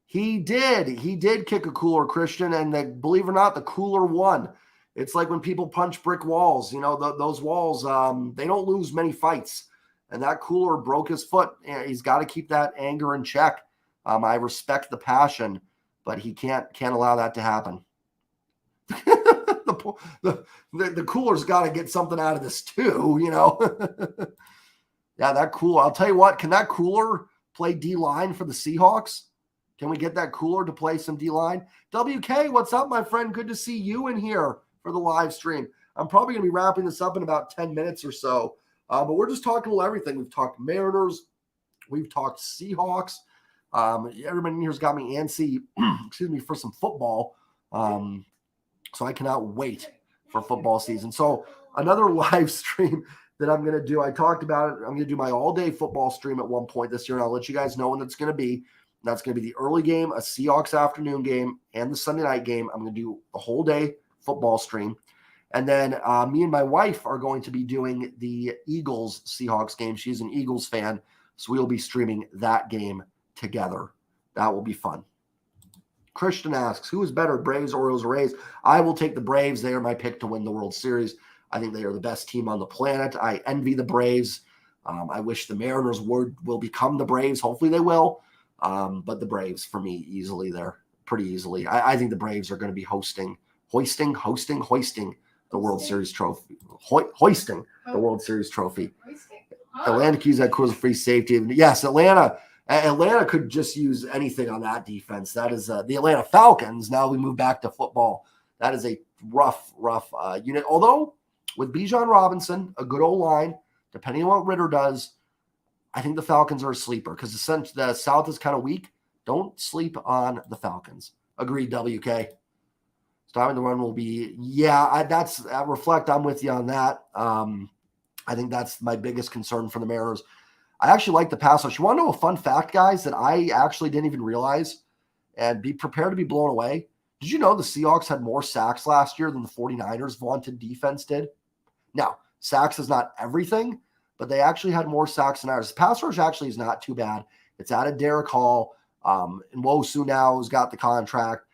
He did kick a cooler, Christian, and believe it or not, the cooler won. It's like when people punch brick walls, those walls, they don't lose many fights. And that cooler broke his foot. He's got to keep that anger in check. I respect the passion, but he can't allow that to happen. The cooler's got to get something out of this too, Yeah, that cooler. I'll tell you what, can that cooler play D-line for the Seahawks? Can we get that cooler to play some D-line? WK, what's up, my friend? Good to see you in here for the live stream. I'm probably going to be wrapping this up in about 10 minutes or so, but we're just talking about everything. We've talked Mariners. We've talked Seahawks. Everybody in here's got me antsy, for some football. So I cannot wait for football season. So another live stream that I'm going to do, I talked about it. I'm going to do my all-day football stream at one point this year, and I'll let you guys know when it's going to be. That's going to be the early game, a Seahawks afternoon game, and the Sunday night game. I'm going to do the whole day football stream. And then me and my wife are going to be doing the Eagles Seahawks game. She's an Eagles fan, so we'll be streaming that game together. That will be fun. Christian asks, who is better, Braves, Orioles, or Rays? I will take the Braves. They are my pick to win the World Series. I think they are the best team on the planet. I envy the Braves. I wish the Mariners will become the Braves. Hopefully they will. But the Braves, for me, easily there, pretty easily. I think the Braves are going to be hoisting the World Series trophy. Hoisting the World Series trophy. Atlanta keys that cause a free safety. Yes, Atlanta could just use anything on that defense. That is the Atlanta Falcons. Now we move back to football. That is a rough unit. Although with Bijan Robinson, a good old line, depending on what Ritter does, I think the Falcons are a sleeper because the South is kind of weak. Don't sleep on the Falcons. Agreed, WK. Stopping the run will be, Reflect, I'm with you on that. I think that's my biggest concern for the Mariners. I actually like the pass rush. You want to know a fun fact, guys, that I actually didn't even realize, and be prepared to be blown away? Did you know the Seahawks had more sacks last year than the 49ers' vaunted defense did? Now, sacks is not everything, but they actually had more sacks than ours. Pass rush actually is not too bad. It's added Derek Hall. Nwosu now has got the contract.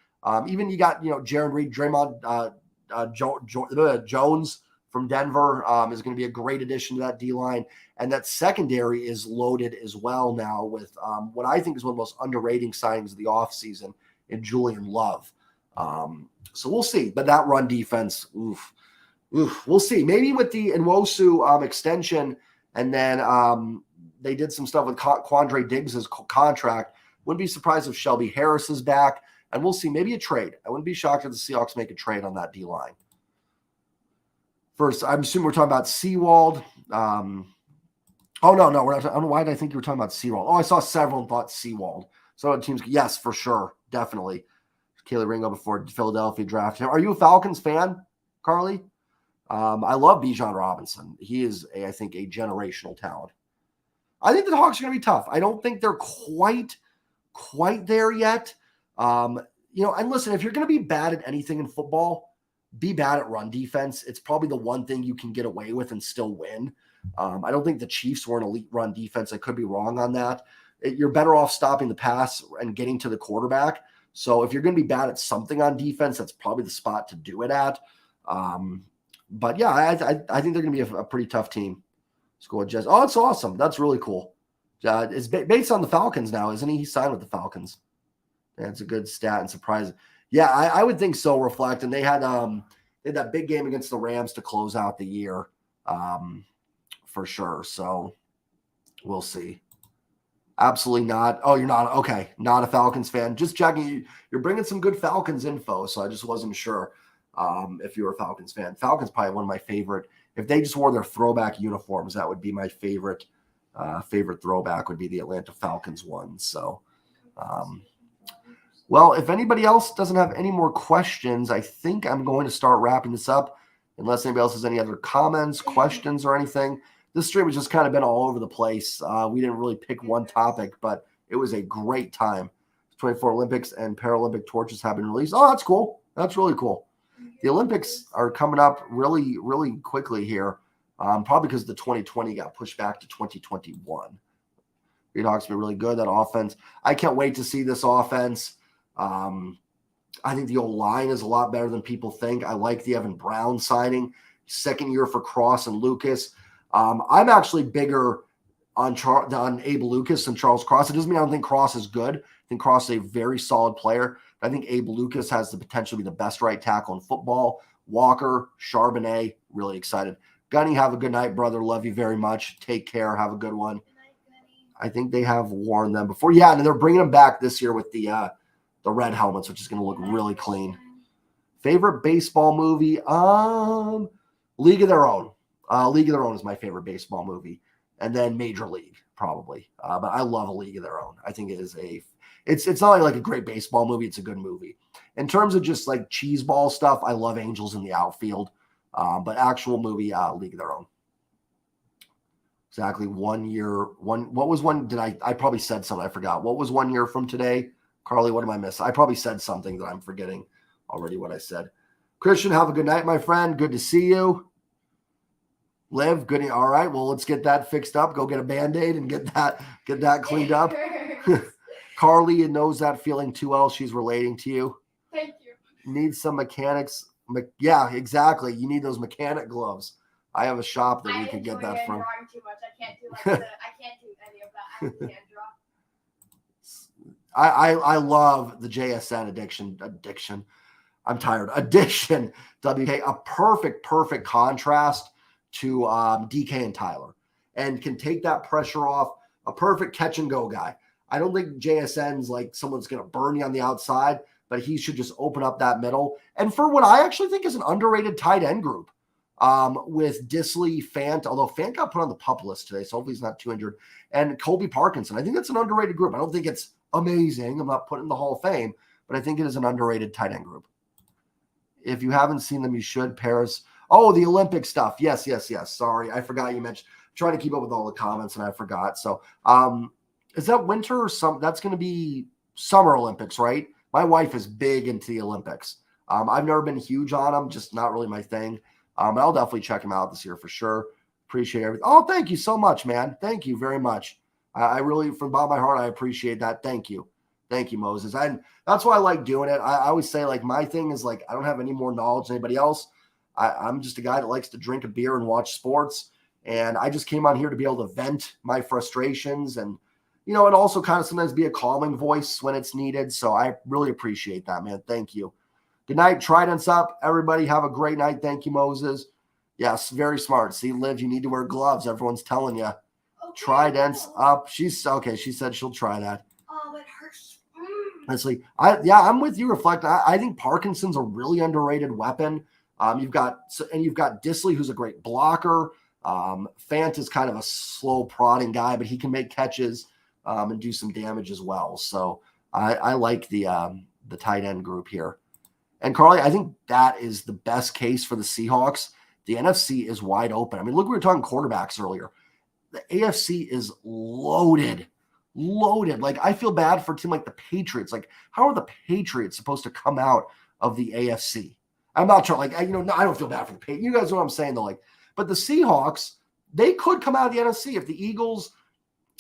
Even you got, Jaron Reed, Draymond Jones from Denver is going to be a great addition to that D-line. And that secondary is loaded as well now with what I think is one of the most underrated signings of the offseason in Julian Love. So we'll see. But that run defense, we'll see. Maybe with the Nwosu extension, and then they did some stuff with Quandre Diggs' contract. Wouldn't be surprised if Shelby Harris is back. And we'll see. Maybe a trade. I wouldn't be shocked if the Seahawks make a trade on that D-line. First, I'm assuming we're talking about Seawald. No. We're not. I don't know why did I think you were talking about Seawald. Oh, I saw several and thought Seawald. So teams, yes, for sure. Definitely. Kaylee Ringo before Philadelphia drafted him. Are you a Falcons fan, Carly? I love Bijan Robinson. He is, I think, a generational talent. I think the Hawks are going to be tough. I don't think they're quite there yet. And listen, if you're going to be bad at anything in football, be bad at run defense. It's probably the one thing you can get away with and still win. I don't think the Chiefs were an elite run defense. I could be wrong on that. You're better off stopping the pass and getting to the quarterback. So if you're going to be bad at something on defense, that's probably the spot to do it at. But yeah, I think they're going to be a pretty tough team. School Jazz. Oh, it's awesome. That's really cool. It's based on the Falcons now, isn't he? He signed with the Falcons. That's a good stat and surprising. Yeah, I would think so, Reflect. And they had that big game against the Rams to close out the year for sure. So we'll see. Absolutely not. Oh, you're not. Okay, not a Falcons fan. Just checking. You're bringing some good Falcons info, so I just wasn't sure if you were a Falcons fan. Falcons probably one of my favorite. If they just wore their throwback uniforms, that would be my favorite throwback would be the Atlanta Falcons one. So well, if anybody else doesn't have any more questions, I think I'm going to start wrapping this up unless anybody else has any other comments, questions, or anything. This stream has just kind of been all over the place. We didn't really pick one topic, but it was a great time. 24 Olympics and Paralympic torches have been released. Oh, that's cool. That's really cool. The Olympics are coming up really, really quickly here, probably because the 2020 got pushed back to 2021. Hawks been really good. That offense. I can't wait to see this offense. I think the old line is a lot better than people think. I like the Evan Brown signing. Second year for Cross and Lucas. I'm actually bigger on Abe Lucas than Charles Cross. It doesn't mean I don't think Cross is good. I think Cross is a very solid player. I think Abe Lucas has the potential to be the best right tackle in football. Walker, Charbonnet, really excited. Gunny, have a good night, brother. Love you very much. Take care. Have a good one. I think they have worn them before. Yeah, and they're bringing them back this year with the red helmets, which is going to look really clean. Favorite baseball movie? League of Their Own. League of Their Own is my favorite baseball movie. And then Major League, probably. But I love A League of Their Own. I think it is it's not like a great baseball movie. It's a good movie. In terms of just like cheeseball stuff, I love Angels in the Outfield. But actual movie, League of Their Own. Exactly 1 year. What was one? Did I probably said something. I forgot. What was 1 year from today? Carly, what am I missing? I probably said something that I'm forgetting already what I said. Christian, have a good night, my friend. Good to see you. Liv, good. All right. Well, let's get that fixed up. Go get a Band-Aid and get that cleaned up. Carly knows that feeling too well. She's relating to you. Thank you. Need some mechanics. Yeah, exactly. You need those mechanic gloves. I have a shop that we could get that from. Drawing too much. I can't do I can't do any of that. I can't draw. I love the JSN addiction. I'm tired. Addition. WK, a perfect contrast to DK and Tyler, and can take that pressure off. A perfect catch and go guy. I don't think JSN's like someone's going to burn you on the outside, but he should just open up that middle. And for what I actually think is an underrated tight end group with Disley, Fant, although Fant got put on the PUP list today, so hopefully he's not too injured, and Colby Parkinson. I think that's an underrated group. I don't think it's amazing. I'm not putting in the Hall of Fame, but I think it is an underrated tight end group. If you haven't seen them, you should. Paris. Oh, the Olympic stuff. Yes. Sorry, I forgot you mentioned. I'm trying to keep up with all the comments, and I forgot. So, is that winter or some? That's going to be Summer Olympics, right? My wife is big into the Olympics. I've never been huge on them, just not really my thing. I'll definitely check them out this year for sure. Appreciate everything. Oh, thank you so much, man. Thank you very much. I really, from the bottom of my heart, I appreciate that. Thank you, Moses. And that's why I like doing it. I always say, like, my thing is, like, I don't have any more knowledge than anybody else. I'm just a guy that likes to drink a beer and watch sports. And I just came on here to be able to vent my frustrations and, and also kind of sometimes be a calming voice when it's needed. So I really appreciate that, man. Thank you. Good night. Trident's up. Everybody have a great night. Thank you, Moses. Yes, very smart. See, Liv, you need to wear gloves. Everyone's telling you. Okay, Trident's up. She's okay. She said she'll try that. Oh, it hurts. Honestly, I'm with you, Reflect. I think Parkinson's a really underrated weapon. You've got Disley, who's a great blocker. Fant is kind of a slow prodding guy, but he can make catches and do some damage as well. So I like the tight end group here. And Carly, I think that is the best case for the Seahawks. The NFC is wide open. I mean, look, we were talking quarterbacks earlier. The AFC is loaded. Like, I feel bad for a team like the Patriots. Like, how are the Patriots supposed to come out of the AFC? I'm not trying, I don't feel bad for the Patriots. You guys know what I'm saying, though. Like, but the Seahawks, they could come out of the NFC if the Eagles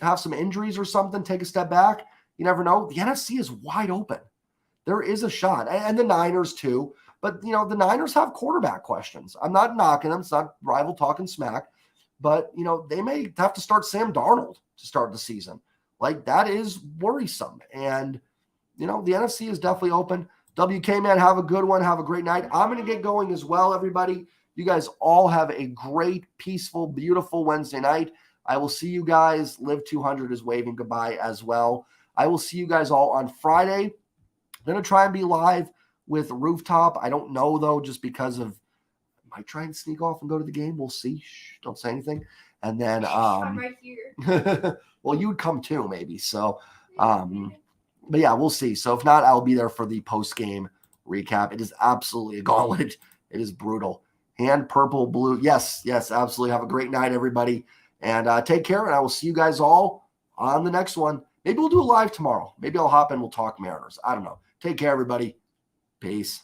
have some injuries or something, take a step back. You never know. The NFC is wide open. There is a shot. And the Niners, too. But, the Niners have quarterback questions. I'm not knocking them. It's not rival talking smack. But, they may have to start Sam Darnold to start the season. Like, that is worrisome. And, the NFC is definitely open. WK, man, have a good one. Have a great night. I'm going to get going as well, everybody. You guys all have a great, peaceful, beautiful Wednesday night. I will see you guys. Live 200 is waving goodbye as well. I will see you guys all on Friday. I'm going to try and be live with Rooftop. I don't know, though, just because of – might try and sneak off and go to the game. We'll see. Shh, don't say anything. And then I'm right here. Well, you would come too, maybe. So, but yeah, we'll see. So if not, I'll be there for the post-game recap. It is absolutely a gauntlet. It is brutal. And purple, blue. Yes, absolutely. Have a great night, everybody. And take care, and I will see you guys all on the next one. Maybe we'll do a live tomorrow. Maybe I'll hop in. We'll talk Mariners. I don't know. Take care, everybody. Peace.